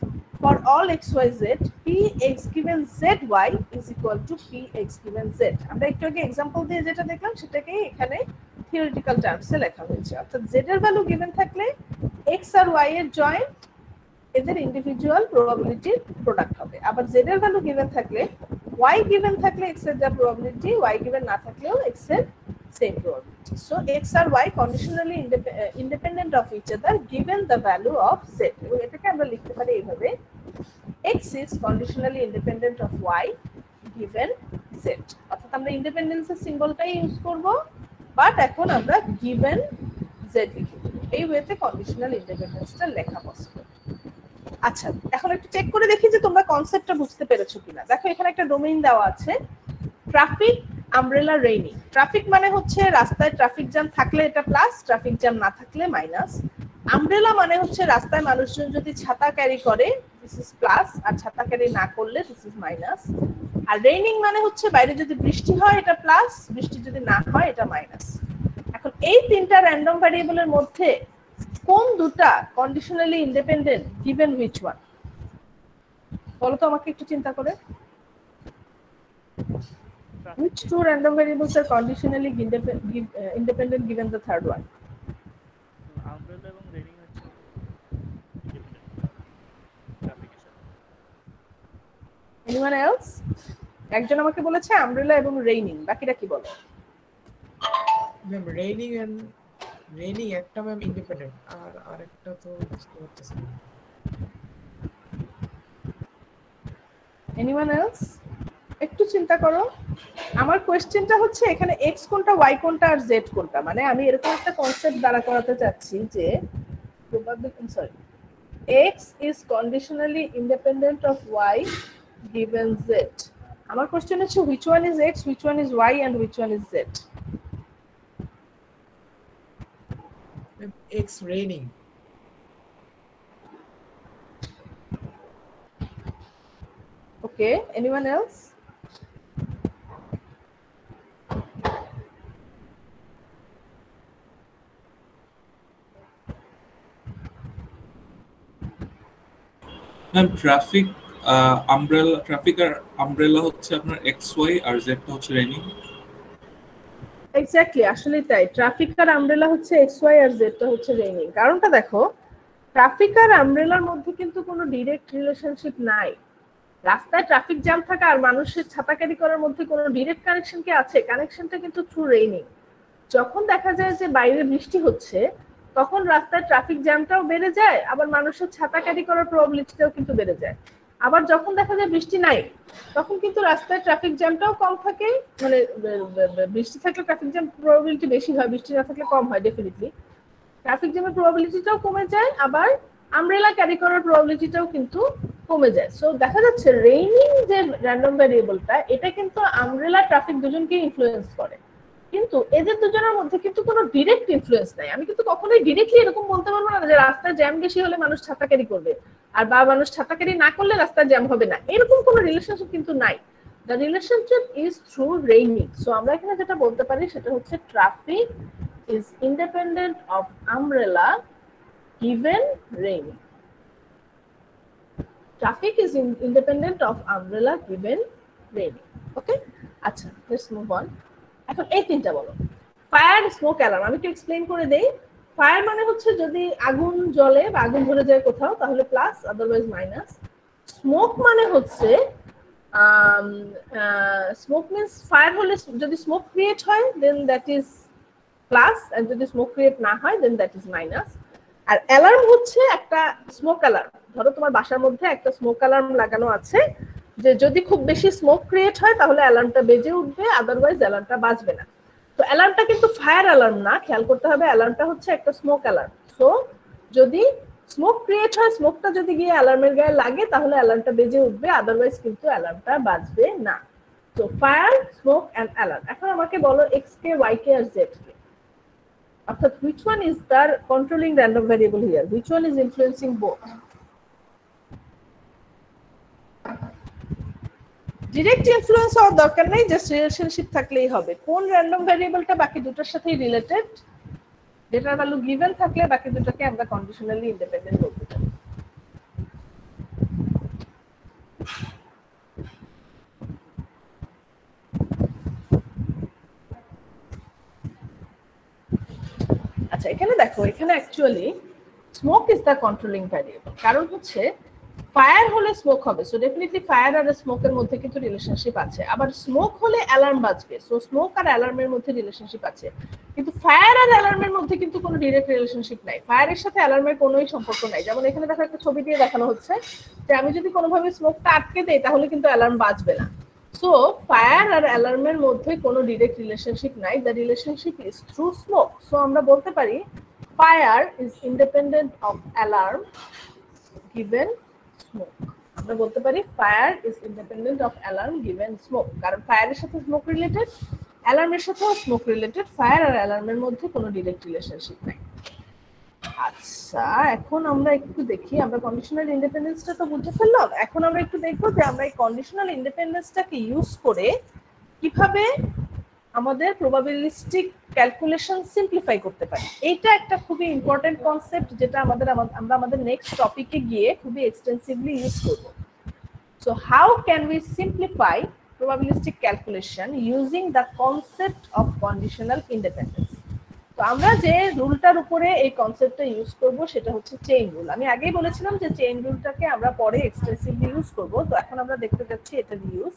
[SPEAKER 2] for all xyz px given zy is equal to px given z। আমরা একটু আগে example দিয়ে যেটা দেখলাম সেটাকে এখানে theoretical টার্মসে লেখা হয়েছে। অর্থাৎ z এর ভ্যালু গিভেন থাকলে x আর y এর জয়েন্ট এদের ইন্ডিভিজুয়াল প্রবাবিলিটির প্রোডাক্ট হবে। আবার z এর ভ্যালু গিভেন থাকলে y গিভেন থাকলে x এর যা প্রবাবিলিটি, y গিভেন না থাকলেও x এর সেম প্রবাবিলিটি। সো x আর y conditionally independent of each other given the value of z। এবং এটাকে আমরা লিখতে পারি এইভাবে x is conditionally independent of y given z। অর্থাৎ আমরা ইন্ডিপেন্ডেন্সের সিম্বলটাই ইউজ করব, বাট এখন আমরা given z লিখে দেব। এই ওয়েতে কন্ডিশনাল ইন্ডিপেন্ডেন্সটা লেখা পসিবল। আচ্ছা, এখন একটু চেক করে দেখি যে তোমরা কনসেপ্টটা বুঝতে পেরেছো কিনা। দেখো এখানে একটা ডোমেইন দেওয়া আছে, ট্রাফিক, আমব্রেলা, রেইনি। ট্রাফিক মানে হচ্ছে রাস্তায় ট্রাফিক জ্যাম থাকলে এটা প্লাস, ট্রাফিক জ্যাম না থাকলে মাইনাস। আমব্রেলা মানে হচ্ছে রাস্তায় মানুষজন যদি ছাতা ক্যারি করে দিস ইজ প্লাস, আর ছাতা ক্যারি না করলে দিস ইজ মাইনাস। আর রেইনিং মানে হচ্ছে বাইরে যদি বৃষ্টি হয় এটা প্লাস, বৃষ্টি যদি না হয় এটা মাইনাস। এখন এই তিনটা র্যান্ডম ভ্যারিয়েবলের মধ্যে কোন দুটা conditionally independent given which one? বলো তো আমাকে একটু চিন্তা করে। Which two random variables are conditionally independent given the third one?
[SPEAKER 1] Umbrella এবং রেনিং হচ্ছে ইন্ডিপেন্ডেন্ট ট্রাফিকের সাথে।
[SPEAKER 2] Anyone else? একজন আমাকে বলেছে আমব্রেলা এবং রেইনিং, বাকিরা কি বলে?
[SPEAKER 3] ম্যাম রেইনিং একটা ম্যাম ইন্ডিপেন্ডেন্ট, আর আরেকটা তো বুঝতে পারতেছি না।
[SPEAKER 2] Anyone else? একটু চিন্তা করো। আমার কোশ্চেনটা হচ্ছে এখানে x কোনটা, y কোনটা আর z কোনটা। মানে আমি এরকম একটা কনসেপ্ট দ্বারা করাতে চাচ্ছি যে x is conditionally independent of y given z। আমার কোশ্চেন হচ্ছে which one is x, which one is y and which one is z?
[SPEAKER 3] X রেইনিং।
[SPEAKER 2] Okay, anyone else?
[SPEAKER 4] Ma'am traffic umbrella, traffic আর umbrella হচ্ছে আপনার XY আর Z টা হচ্ছে raining.
[SPEAKER 2] Exactly, আসলে তাই। ট্রাফিক আর আমব্রেলা হচ্ছে xy আর z টা হচ্ছে রেইনিং। কারণটা দেখো, ট্রাফিক আর আমব্রেলার মধ্যে কিন্তু কোনো ডাইরেক্ট রিলেশনশিপ নাই। রাস্তায় ট্রাফিক জ্যাম থাকা আর মানুষের ছাতা ক্যারি করার মধ্যে কোনো ডাইরেক্ট কানেকশন কি আছে? কানেকশনটা কিন্তু থ্রু রেইনিং। যখন দেখা যায় যে বাইরে বৃষ্টি হচ্ছে তখন রাস্তায় ট্রাফিক জ্যামটাও বেড়ে যায়, আবার মানুষের ছাতা ক্যারি করার প্রবাবিলিটিটাও কিন্তু বেড়ে যায়। আবার যখন দেখা যায় বৃষ্টি নাই তখন কিন্তু রাস্তায় ট্রাফিক জ্যামটাও কম থাকে, মানে বৃষ্টি থাকলে ট্রাফিক জ্যাম প্রবাবিলিটি বেশি হয়, বৃষ্টি না থাকলে কম হয় ডেফিনেটলি। ট্রাফিক জ্যামের প্রবাবিলিটিটাও কমে যায়, আবার আমব্রেলা ক্যারি করার প্রবাবিলিটিটাও কিন্তু কমে যায়। সো দেখা যাচ্ছে রেইনিং যে র্যান্ডম ভ্যারিয়েবলটা, এটা কিন্তু আমব্রেলা ট্রাফিক দুজনকে ইনফ্লুয়েন্স করে, কিন্তু এদের দুজনের মধ্যে কিন্তু কোনো ডিরেক্ট ইনফ্লুয়েন্স নাই। আমি কিন্তু কখনোই ডিরেক্টলি এরকম বলতে পারবো না যে রাস্তায় জ্যাম বেশি হলে মানুষ ছাতা ক্যারি করবে, আর বা মানুষ ছাতা ক্যারি না করলে রাস্তায় জ্যাম হবে না, এরকম কোনো রিলেশনশিপ কিন্তু নাই। The relationship is through raining. So আমরা এখানে যেটা বলতে পারি সেটা হচ্ছে traffic is independent of umbrella given raining. Traffic is independent of umbrella given raining. Okay? আচ্ছা, let's move on. এখন এই তিনটা বলো। Fire, smoke, alarm. আমি একটু এক্সপ্লেইন করে দেই। ফায়ার মানে হচ্ছে যদি আগুন জ্বলে বা আগুন ধরে যায় কোথাও তাহলে প্লাস, আদারওয়াইজ মাইনাস। স্মোক মানে হচ্ছে স্মোক মিন্স ফায়ার হলে যদি স্মোক ক্রিয়েট হয় দেন দ্যাট ইজ প্লাস, আর যদি স্মোক ক্রিয়েট না হয় দেন দ্যাট ইজ মাইনাস। আর অ্যালার্ম হচ্ছে একটা স্মোক অ্যালার্ম। ধরো তোমার বাসার মধ্যে একটা স্মোক অ্যালার্ম লাগানো আছে, যে যদি খুব বেশি স্মোক ক্রিয়েট হয় তাহলে অ্যালার্মটা বেজে উঠবে, আদারওয়াইজ অ্যালার্মটা বাজবে না। তো অ্যালার্মটা কিন্তু ফায়ার অ্যালার্ম না, খেয়াল করতে হবে, অ্যালার্মটা হচ্ছে একটা স্মোক অ্যালার্ম। সো যদি স্মোক ক্রিয়েট হয়, স্মোকটা যদি গিয়ে অ্যালার্মের গায়ে লাগে তাহলে অ্যালার্মটা বেজে উঠবে, আদারওয়াইজ কিন্তু অ্যালার্মটা বাজবে না। তো ফায়ার, স্মোক এন্ড অ্যালার্ম। এখন আমাকে বলো এক্স কে, ওয়াই কে আর জেড কে, অর্থাৎ which one is the controlling random variable here, which one is influencing both? Direct influence হওয়ার দরকার নেই, জাস্ট রিলেশনশিপ থাকলেই হবে। কোন র্যান্ডম ভ্যারিয়েবলটা বাকি দুটোর সাথেই রিলেটেড, যেটার ভ্যালু গিভেন থাকলে বাকি দুটোকে আমরা কন্ডিশনালি ইন্ডিপেন্ডেন্ট বলতে পারি। আচ্ছা, এখানে দেখো, এখানে actually smoke is the controlling variable. কারণ হচ্ছে ফায়ার হলে স্মোক হবে, সো ডেফিনেটলি ফায়ার আর স্মোকের মধ্যে কিন্তু রিলেশনশিপ আছে। আবার স্মোক হলে অ্যালার্ম বাজবে, সো স্মোক আর অ্যালার্মের মধ্যে রিলেশনশিপ আছে। কিন্তু ফায়ার আর অ্যালার্মের মধ্যে কিন্তু কোনো ডিরেক্ট রিলেশনশিপ নাই, ফায়ারের সাথে অ্যালার্মের কোনোই সম্পর্ক নাই। যেমন এখানে দেখো একটা ছবি দিয়ে দেখানো হচ্ছে যে আমি যদি কোনোভাবে স্মোকটা আটকে দেই তাহলে কিন্তু অ্যালার্ম বাজবে না। সো ফায়ার আর অ্যালার্মের মধ্যে কোনো ডিরেক্ট রিলেশনশিপ নাই, the relationship is through smoke. So আমরা বলতে পারি fire is independent of alarm given smoke. আমরা বলতে পারি fire is independent of alarm given smoke, কারণ ফায়ারের সাথে স্মোক রিলেটেড, অ্যালার্মের সাথেও স্মোক রিলেটেড, ফায়ার আর অ্যালার্মের মধ্যে কোনো ডিরেক্ট রিলেশনশিপ নাই। আচ্ছা, এখন আমরা একটু দেখি, আমরা কন্ডিশনাল ইন্ডিপেন্ডেন্সটা তো বুঝে ফেললাম, এখন আমরা একটু দেখবো যে আমরা এই কন্ডিশনাল ইন্ডিপেন্ডেন্সটাকে ইউজ করে কিভাবে আমাদের প্রবাবিলিস্টিক ক্যালকুলেশন সিম্পলিফাই করতে পারি। এইটা একটা খুবই ইম্পর্টেন্ট কনসেপ্ট, যেটা আমরা আমাদের নেক্সট টপিকে গিয়ে খুবই এক্সটেন্সিভলি ইউজ করব। So how can we simplify probabilistic calculation using the concept of conditional independence? তো আমরা যে রুলটার উপরে এই কনসেপ্টটা ইউজ করব সেটা হচ্ছে চেইন রুল। আমি আগেই বলেছিলাম যে চেইন রুলটাকে আমরা পরে এক্সটেন্সিভলি ইউজ করব, তো এখন আমরা দেখতে যাচ্ছি এটার ইউজ।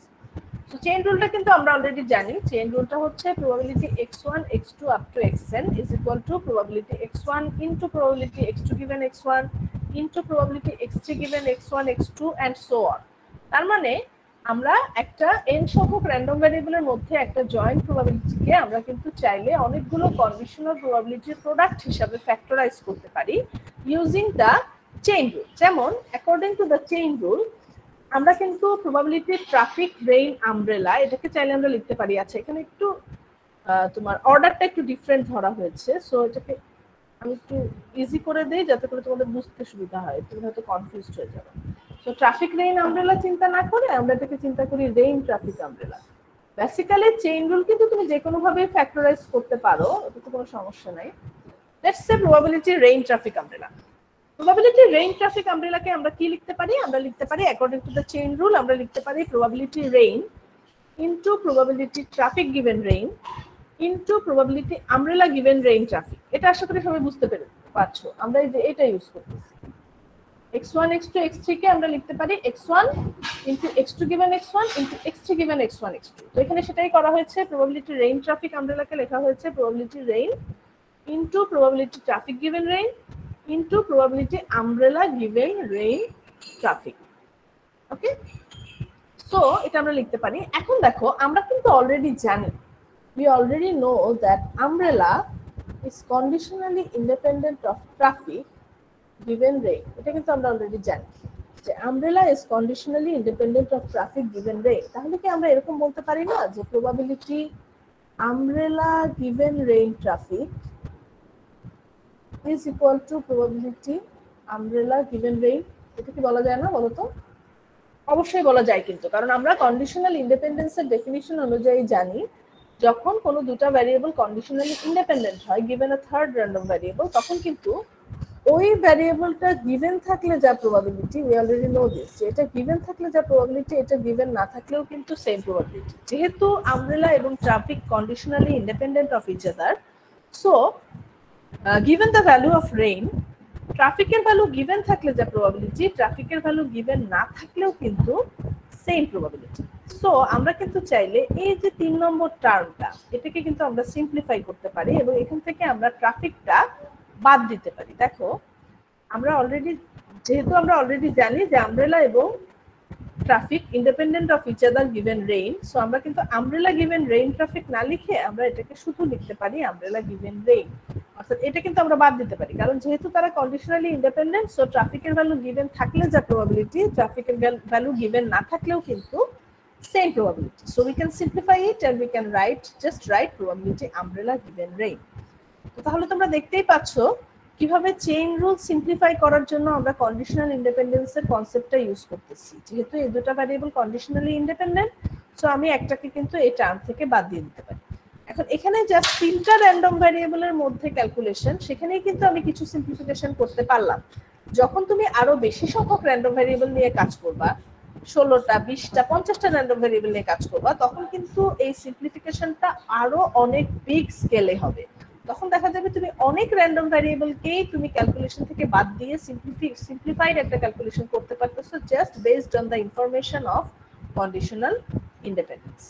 [SPEAKER 2] তো চেইন রুলটা কিন্তু আমরা অলরেডি জানি। চেইন রুলটা হচ্ছে probability x1 x2 up to xn is equal to probability x1 into probability x2 given x1 into probability x3 given x1 x2 and so on। তার মানে আমরা একটা n সংখ্যক র্যান্ডম ভ্যারিয়েবলের মধ্যে একটা জয়েন্ট প্রবাবিলিটিকে আমরা কিন্তু চাইলে অনেকগুলো কন্ডিশনাল প্রবাবিলিটির প্রোডাক্ট হিসাবে ফ্যাক্টরাইজ করতে পারি ইউজিং দ্য চেইন রুল। যেমন according to the chain rule আমরা কিন্তু প্রবাবিলিটি ট্রাফিক, রেইন, আমব্রেলা এটাকে চাইলে আমরা লিখতে পারি। আচ্ছা, এখানে একটু তোমার অর্ডারটা একটু ডিফারেন্ট ধরা হয়েছে, সো এটাকে আমি একটু ইজি করে দেই যাতে করে তোমাদের বুঝতে সুবিধা হয়, তুমি হয়তো কনফিউজড হয়ে যাবে। সো ট্রাফিক, রেইন, আমব্রেলা চিন্তা না করে আমরা এটাকে চিন্তা করি rain, traffic, umbrella. Basically chain rule কিন্তু তুমি যে কোনো ভাবে ফ্যাক্টরাইজ করতে পারো, এটাতে কোনো সমস্যা নাই। Let's say probability rain, traffic, umbrella. Probability rain, traffic, আমব্রেলাকে আমরা কি লিখতে পারি? আমরা লিখতে পারি according to the chain rule আমরা লিখতে পারি probability rain into probability traffic given rain into probability umbrella given rain traffic. এটা আশা করি সবাই বুঝতে পারছো। আমরা এই যে এটা ইউজ করতেছি, x1 x2 x3 কে আমরা লিখতে পারি x1 into x2 given x1 into x3 given x1 x2। তো এখানে সেটাই করা হয়েছে, প্রবাবিলিটি রেইন, ট্রাফিক, আমব্রেলাকে লেখা হয়েছে probability rain into probability traffic given rain into probability umbrella given rain traffic. Okay, so এটা আমরা লিখতে পারি। এখন দেখো আমরা কিন্তু অলরেডি জানি, we already know that umbrella is conditionally independent of traffic given rain. এটা কিন্তু আমরা অলরেডি জানি যে umbrella is conditionally independent of traffic given rain। তাহলে কি আমরা এরকম বলতে পারি না যে probability umbrella given rain traffic is equal to probability umbrella given rain? এটা কি বলা যায় না বলো তো? অবশ্যই বলা যায় কিন্তু, কারণ আমরা কন্ডিশনাল ইন্ডিপেন্ডেন্সের ডেফিনিশন অনুযায়ী জানি যখন কোনো দুটো ভ্যারিয়েবল কন্ডিশনালি ইন্ডিপেন্ডেন্ট হয় given a third random variable, তখন কিন্তু ওই ভ্যারিয়েবলটা গিভেন থাকলে যা probability, we already no this, যে এটা গিভেন থাকলে যা প্রবাবিলিটি এটা গিভেন না থাকলেও কিন্তু সেম প্রবাবিলিটি। যেহেতু আমব্রেলা এবং traffic conditionally independent of each other, so given the value of rain, ট্রাফিকের ভ্যালু গিভেন থাকলে যা প্রবাবিলিটি, ট্রাফিকের ভ্যালু গিভেন না থাকলেও কিন্তু সেম প্রবাবিলিটি। সো আমরা কিন্তু চাইলে এই যে 3 নম্বর টার্মটা, এটাকে কিন্তু আমরা সিম্পলিফাই করতে পারি এবং এখান থেকে আমরা ট্রাফিকটা বাদ দিতে পারি। দেখো আমরা অলরেডি, যেহেতু আমরা অলরেডি জানি যে আমব্রেলা এবং traffic independent of each other given rain, so আমরা কিন্তু আমব্রেলা গিভেন রেইন ট্রাফিক না লিখে আমরা এটাকে শুধু লিখতে পারি আমব্রেলা গিভেন রেইন। অর্থাৎ এটা কিন্তু আমরা বাদ দিতে পারি, কারণ যেহেতু তারা কন্ডিশনালি ইন্ডিপেন্ডেন্ট, সো ট্রাফিকের ভ্যালু গিভেন থাকলে যা প্রবাবিলিটি, ট্রাফিকের ভ্যালু গিভেন না থাকলেও কিন্তু same probability. So we can simplify it and we can just write probability umbrella given rain. তো তাহলে তোমরা দেখতেই পাচ্ছো কিভাবে চেইন রুল সিম্পলিফাই করার জন্য আমরা কন্ডিশনাল ইন্ডিপেন্ডেন্সের কনসেপ্টটা ইউজ করতেছি। যেহেতু এই দুটো ভ্যারিয়েবল কন্ডিশনালি ইন্ডিপেন্ডেন্ট, সো আমি একটাকে কিন্তু এই টার্ম থেকে বাদ দিয়ে দিতে পারি। এখন এখানে জাস্ট 3টা র্যান্ডম ভ্যারিয়েবলের মধ্যে ক্যালকুলেশন, সেখানেই কিন্তু আমি কিছু সিম্পলিফিকেশন করতে পারলাম। যখন তুমি আরো বেশি সংখ্যক র্যান্ডম ভ্যারিয়েবল নিয়ে কাজ করবা, 16টা 20টা 50টা র্যান্ডম ভ্যারিয়েবল নিয়ে কাজ করবা, তখন কিন্তু এই সিম্পলিফিকেশনটা আরো অনেক বিগ স্কেলে হবে। তখন দেখা যাবে তুমি অনেক র্যান্ডম ভ্যারিয়েবলকেই তুমি ক্যালকুলেশন থেকে বাদ দিয়ে সিম্পলিফাইড একটা ক্যালকুলেশন করতে পারতেছো, just based on the information of conditional independence.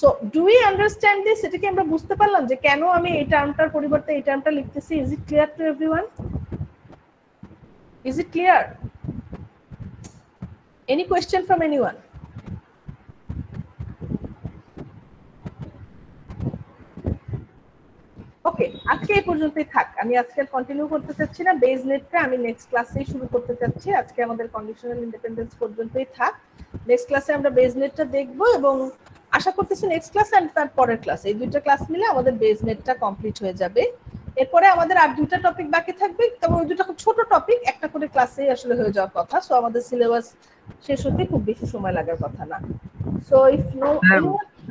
[SPEAKER 2] So do we understand this? এটা কি আমরা বুঝতে পারলাম যে কেন আমি এই টার্মটার পরিবর্তে এই টার্মটা লিখতেছি? Is it clear to everyone? Is it clear? Any question from anyone? Okay, আজকে এই পর্যন্তই থাক। আমি আজকে কন্টিনিউ করতে চাচ্ছি না, বেস নেটটা আমি নেক্সট ক্লাসেই শুরু করতে চাচ্ছি। আজকে আমাদের কন্ডিশনাল ইন্ডিপেন্ডেন্স পর্যন্তই থাক। নেক্সট ক্লাসে আমরা বেস নেটটা দেখব এবং আশা করতেছি নেক্সট ক্লাস এন্ড তার পরের ক্লাস, এই দুইটা ক্লাস মিলে আমাদের বেস নেটটা কমপ্লিট হয়ে যাবে। এরপরে আমাদের আর দুইটা টপিক বাকি থাকবে, তবে ওই দুটো খুব ছোট টপিক, একটা করে ক্লাসেই আসলে হয়ে যাওয়ার কথা। সো আমাদের সিলেবাস শেষ হতে খুব বেশি সময় লাগার কথা না। সো ইফ নো,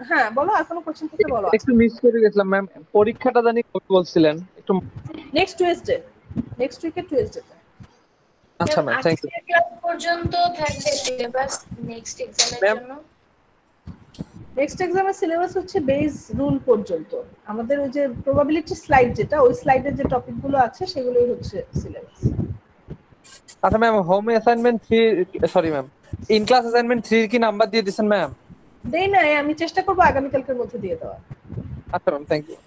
[SPEAKER 2] হ্যাঁ বলো, আর কোনো কোশ্চেন থাকলে বলো।
[SPEAKER 5] একটু মিস করে গেছিলাম ম্যাম, পরীক্ষাটা জানি কবে বলছিলেন একটু?
[SPEAKER 2] নেক্সট টুইসডে, নেক্সট উইকে টুইসডে।
[SPEAKER 5] আচ্ছা ম্যাম, থ্যাংক ইউ।
[SPEAKER 6] আজকের ক্লাস পর্যন্ত থাকবে সিলেবাস, নেক্সট এক্সামের
[SPEAKER 5] Ma'am,
[SPEAKER 6] জন্য
[SPEAKER 2] নেক্সট এক্সামের সিলেবাস হচ্ছে বেস রুল পর্যন্ত। আমাদের ওই যে প্রবাবিলিটি স্লাইড, যেটা ওই স্লাইডের যে টপিকগুলো আছে সেগুলোই হচ্ছে সিলেবাস।
[SPEAKER 5] আচ্ছা ma'am, home assignment 3, sorry ma'am, in class assignment 3 কি নাম্বার দিয়ে দিয়েছেন ম্যাম?
[SPEAKER 2] দেই না, আমি চেষ্টা করব আগামীকালকের মধ্যে দিয়ে দেওয়া।
[SPEAKER 5] আচ্ছা ম্যাম, থ্যাংক ইউ।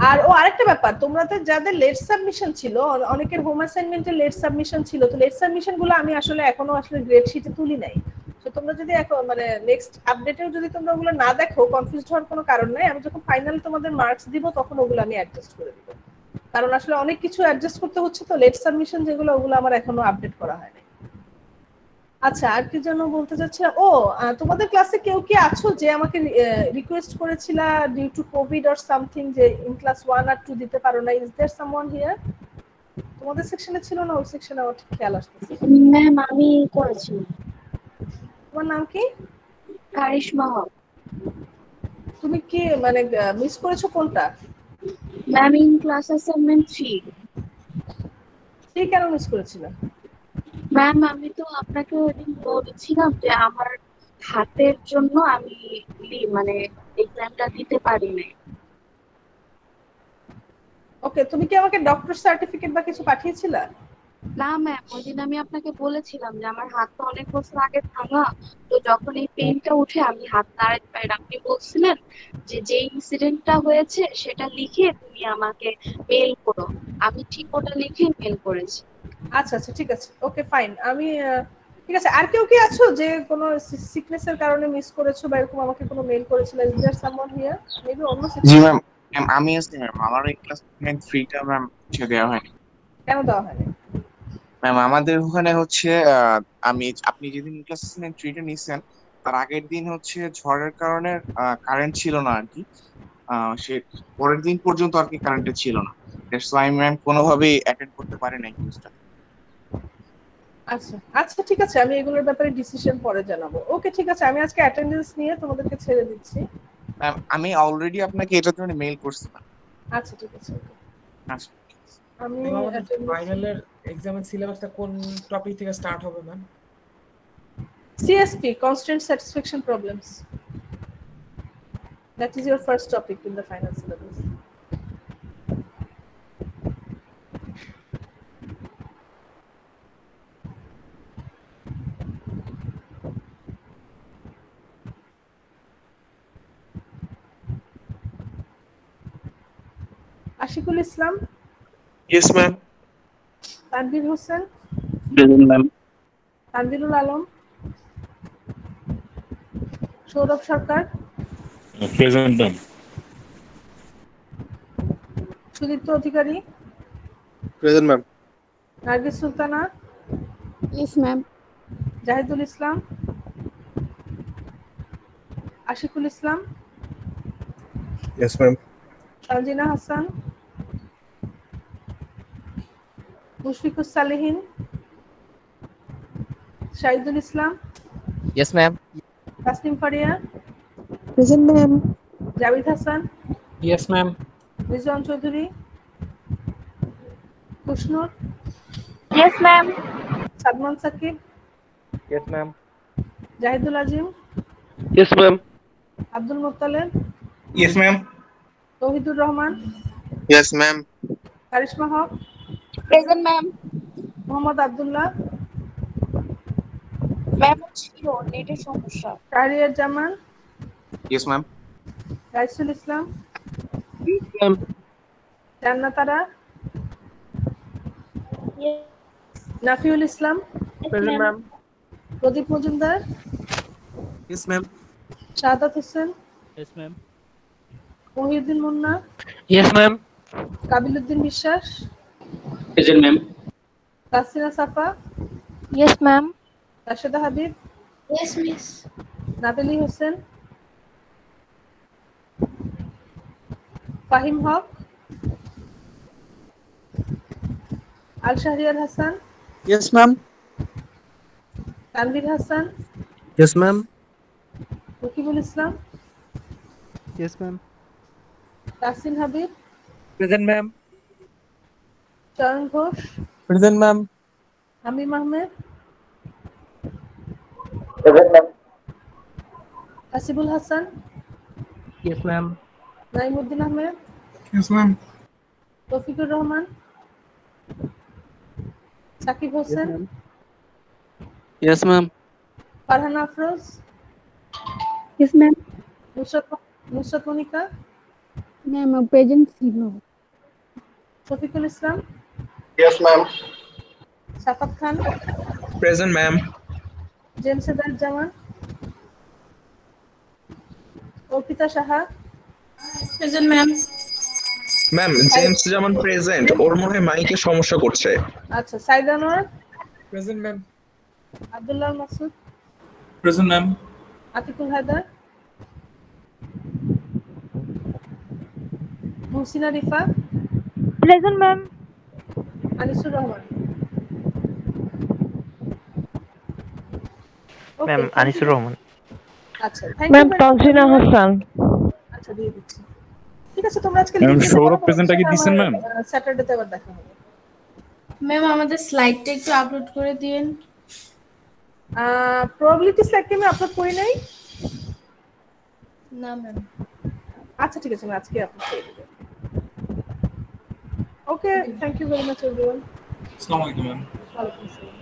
[SPEAKER 2] আর ও আরেকটা ব্যাপার, তোমরা তো যাদের লেট সাবমিশন ছিল, অনেকের হোম অ্যাসাইনমেন্টে লেট সাবমিশন ছিল, তো লেট সাবমিশন গুলো আমি আসলে এখনো আসলে গ্রেড শিটে তুলি নাই। তো তোমরা যদি এখন মানে নেক্সট আপডেটেও যদি তোমরা ওগুলো না দেখো, কনফিউজড হওয়ার কোনো কারণ নাই। আমি যখন ফাইনাল তোমাদের মার্কস দিব তখন ওগুলো আমি অ্যাডজাস্ট করে দিব, কারণ আসলে অনেক কিছু অ্যাডজাস্ট করতে হচ্ছে। তো লেট সাবমিশন যেগুলো, ওগুলো আমার এখনো আপডেট করা হয়নি। আচ্ছা, আর কি যেন বলতে চাচ্ছিলাম, ও তোমাদের ক্লাসে কেউ কি আছো যে আমাকে রিকোয়েস্ট করেছিলা due to COVID or something যে ইন ক্লাস 1 আর 2 দিতে পারো না? Is there someone here? তোমাদের সেকশনে ছিল না? ওই সেকশনে আমার ঠিক খেয়াল আসতেছে।
[SPEAKER 6] ম্যাম আমি করেছি।
[SPEAKER 2] তোমার নাম কি?
[SPEAKER 6] কারিশমা হক।
[SPEAKER 2] তুমি কি মানে মিস করেছো কোনটা?
[SPEAKER 6] Ma'am in class assignment 3।
[SPEAKER 2] ঠিক, কেন মিস করেছিলে?
[SPEAKER 6] ম্যাম আমি তো আপনাকে ওইদিন বলেছিলাম যে আমার হাতের জন্য আমি মানে এক্সামটা দিতে পারি নাই।
[SPEAKER 2] ওকে, তুমি কি আমাকে ডক্টর সার্টিফিকেট বা কিছু পাঠিয়েছিলা?
[SPEAKER 6] না ম্যাম, ওইদিন আমি আপনাকে বলেছিলাম যে আমার হাতটা অনেক বছর আগে ভাঙা, তো যখন এই পেইনটা উঠে আমি হাত নাড়াতে পারি না। আপনি বলছিলেন যে যে ইনসিডেন্টটা হয়েছে সেটা লিখে তুমি আমাকে মেল করো। আমি ঠিক ওটা লিখে মেল করেছি।
[SPEAKER 2] আচ্ছা আচ্ছা, ঠিক আছে, ওকে ফাইন। আমি ঠিক আছে, আর কেউ কি আছো যে কোনো সিকনেসের কারণে মিস করেছো বা এরকম আমাকে কোনো মেইল করেছিল? Is there someone here? Maybe অন্য
[SPEAKER 7] জি
[SPEAKER 2] সিকনেস।
[SPEAKER 7] ম্যাম, আমি আছি ম্যাম। আমার এই ক্লাস 3টা ম্যাম দেওয়া হয়নি।
[SPEAKER 2] কেন দেওয়া হয়নি?
[SPEAKER 7] ম্যাম আমাদের ওখানে হচ্ছে আপনি যেদিন ক্লাস 3টা নিছেন তার আগের দিন হচ্ছে ঝড়ের কারণে কারেন্ট ছিল না আর কি। সে পরের দিন পর্যন্ত আর কি কারেন্টটা ছিল না। দ্যাটস ওয়াই ম্যাম কোনোভাবেই অ্যাটেন্ড করতে পারি নাই কোর্সটা।
[SPEAKER 2] আচ্ছা আচ্ছা, ঠিক আছে, আমি এগুলোর ব্যাপারে ডিসিশন পরে জানাবো। ওকে ঠিক আছে, আমি আজকে অ্যাটেন্ডেন্স নিয়ে তোমাদেরকে ছেড়ে দিচ্ছি।
[SPEAKER 7] ম্যাম আমি অলরেডি আপনাকে এটার জন্য মেইল করছি ম্যাম।
[SPEAKER 2] আচ্ছা ঠিক আছে, okay.
[SPEAKER 7] আচ্ছা
[SPEAKER 2] আমি
[SPEAKER 3] ম্যাম আমাদের
[SPEAKER 2] attendance-
[SPEAKER 3] ফাইনালের এক্সামের সিলেবাসটা কোন টপিক থেকে স্টার্ট হবে ma'am?
[SPEAKER 2] CSP, constant satisfaction problems. That is your first topic in the final syllabus. Ashikul Islam,
[SPEAKER 8] Yes, ma'am.
[SPEAKER 2] Tanvir Hossain,
[SPEAKER 8] Present, ma'am.
[SPEAKER 2] Tanvirul Alam, Sourav Sarkar,
[SPEAKER 8] Present, ma'am.
[SPEAKER 2] Sudipta Adhikari,
[SPEAKER 8] Present, ma'am.
[SPEAKER 2] Nargis Sultana,
[SPEAKER 6] yes ma'am.
[SPEAKER 2] Jahidul Islam, Ashikul Islam,
[SPEAKER 8] Yes, ma'am.
[SPEAKER 2] Tanjina Hasan, Mushfikus Salehin, Shahidul Islam,
[SPEAKER 5] yes ma'am.
[SPEAKER 2] Tasnim Faria,
[SPEAKER 6] present ma'am.
[SPEAKER 2] Jabid Hasan,
[SPEAKER 5] yes ma'am.
[SPEAKER 2] Rizwan Chowdhury, Khushnur,
[SPEAKER 6] yes ma'am.
[SPEAKER 2] Sadman Sakib,
[SPEAKER 5] yes ma'am.
[SPEAKER 2] Jahidul Azim,
[SPEAKER 8] Yes, ma'am.
[SPEAKER 2] Abdul Mottalib,
[SPEAKER 8] Yes, ma'am.
[SPEAKER 2] Touhidur Rahman,
[SPEAKER 8] Yes, ma'am.
[SPEAKER 2] Karisma Haque,
[SPEAKER 6] present ma'am.
[SPEAKER 2] Mohammad Abdullah,
[SPEAKER 6] ma'am হচ্ছে কি ওর নেটের সমস্যা।
[SPEAKER 2] Shahriar Zaman,
[SPEAKER 7] yes ma'am.
[SPEAKER 2] Raisul Islam,
[SPEAKER 8] Yes, ma'am.
[SPEAKER 2] Jannatara, Nafiul Islam,
[SPEAKER 5] present ma'am.
[SPEAKER 2] Pradip Majumdar,
[SPEAKER 8] Yes, ma'am.
[SPEAKER 2] Shahadat Hossain,
[SPEAKER 1] Yes, ma'am.
[SPEAKER 2] Mohiuddin Munna,
[SPEAKER 5] yes ma'am.
[SPEAKER 2] Kabiluddin Biswas,
[SPEAKER 8] Present, ma'am.
[SPEAKER 2] Tasina Safa,
[SPEAKER 6] yes ma'am.
[SPEAKER 2] Rasheda Habib,
[SPEAKER 6] yes miss.
[SPEAKER 2] Nabeli Hossain, Fahim Haque, Al Shahriar Hasan,
[SPEAKER 8] Yes, ma'am.
[SPEAKER 2] Tanvir Hasan,
[SPEAKER 8] Yes, ma'am.
[SPEAKER 2] Rakibul Islam,
[SPEAKER 5] yes ma'am.
[SPEAKER 2] Tasin Habib,
[SPEAKER 5] present ma'am.
[SPEAKER 2] চয়ন Ghosh,
[SPEAKER 5] present ma'am.
[SPEAKER 2] Hamim Ahmed, Hasibul Hasan,
[SPEAKER 5] yes ma'am.
[SPEAKER 2] Naimuddin Ahmed,
[SPEAKER 8] Yes, ma'am.
[SPEAKER 2] Toufikur Rahman, Sakib Hossain,
[SPEAKER 8] Yes, ma'am.
[SPEAKER 2] Farhan Afroz,
[SPEAKER 6] yes ma'am.
[SPEAKER 2] Nusrat Monica,
[SPEAKER 6] ma'am present ছিল।
[SPEAKER 2] Shafiqul Islam,
[SPEAKER 8] Yes, ma'am.
[SPEAKER 2] Safat Khan,
[SPEAKER 8] Present, ma'am.
[SPEAKER 2] James Zaman, Arpita Saha,
[SPEAKER 6] present ma'am.
[SPEAKER 8] Ma'am James যেমন present, ওর মনে হয় মাইকে সমস্যা করছে।
[SPEAKER 2] আচ্ছা Saeed Anwar,
[SPEAKER 3] present ma'am.
[SPEAKER 2] Abdullah Masud,
[SPEAKER 4] present ma'am.
[SPEAKER 2] Atiqul Haider, Muhsina Rifa,
[SPEAKER 6] present ma'am.
[SPEAKER 2] Anisur Rahman.
[SPEAKER 9] Ma'am Anisur Rahman.
[SPEAKER 2] আচ্ছা thank
[SPEAKER 10] ma'am
[SPEAKER 2] you
[SPEAKER 10] Tanzina Hasan.
[SPEAKER 2] আচ্ছা দিয়ে দিচ্ছি। ঠিক আছে তোমরা আজকে
[SPEAKER 8] ম্যাম,
[SPEAKER 2] লিখে
[SPEAKER 8] সৌরভ
[SPEAKER 2] দিতে পারো,
[SPEAKER 8] প্রেজেন্টটা কি দিছেন ম্যাম?
[SPEAKER 2] স্যাটারডেতে আবার দেখা হবে।
[SPEAKER 11] ম্যাম আমাদের স্লাইডটা একটু আপলোড করে দিন।
[SPEAKER 2] প্রবাবিলিটি স্লাইড কি আমি আপলোড করি নাই?
[SPEAKER 11] না ম্যাম।
[SPEAKER 2] আচ্ছা ঠিক আছে আমি আজকে আপলোড করে দেব। Okay thank you very much everyone.
[SPEAKER 4] আসসালামু আলাইকুম ম্যাম।
[SPEAKER 2] ওয়ালাইকুম আসসালাম।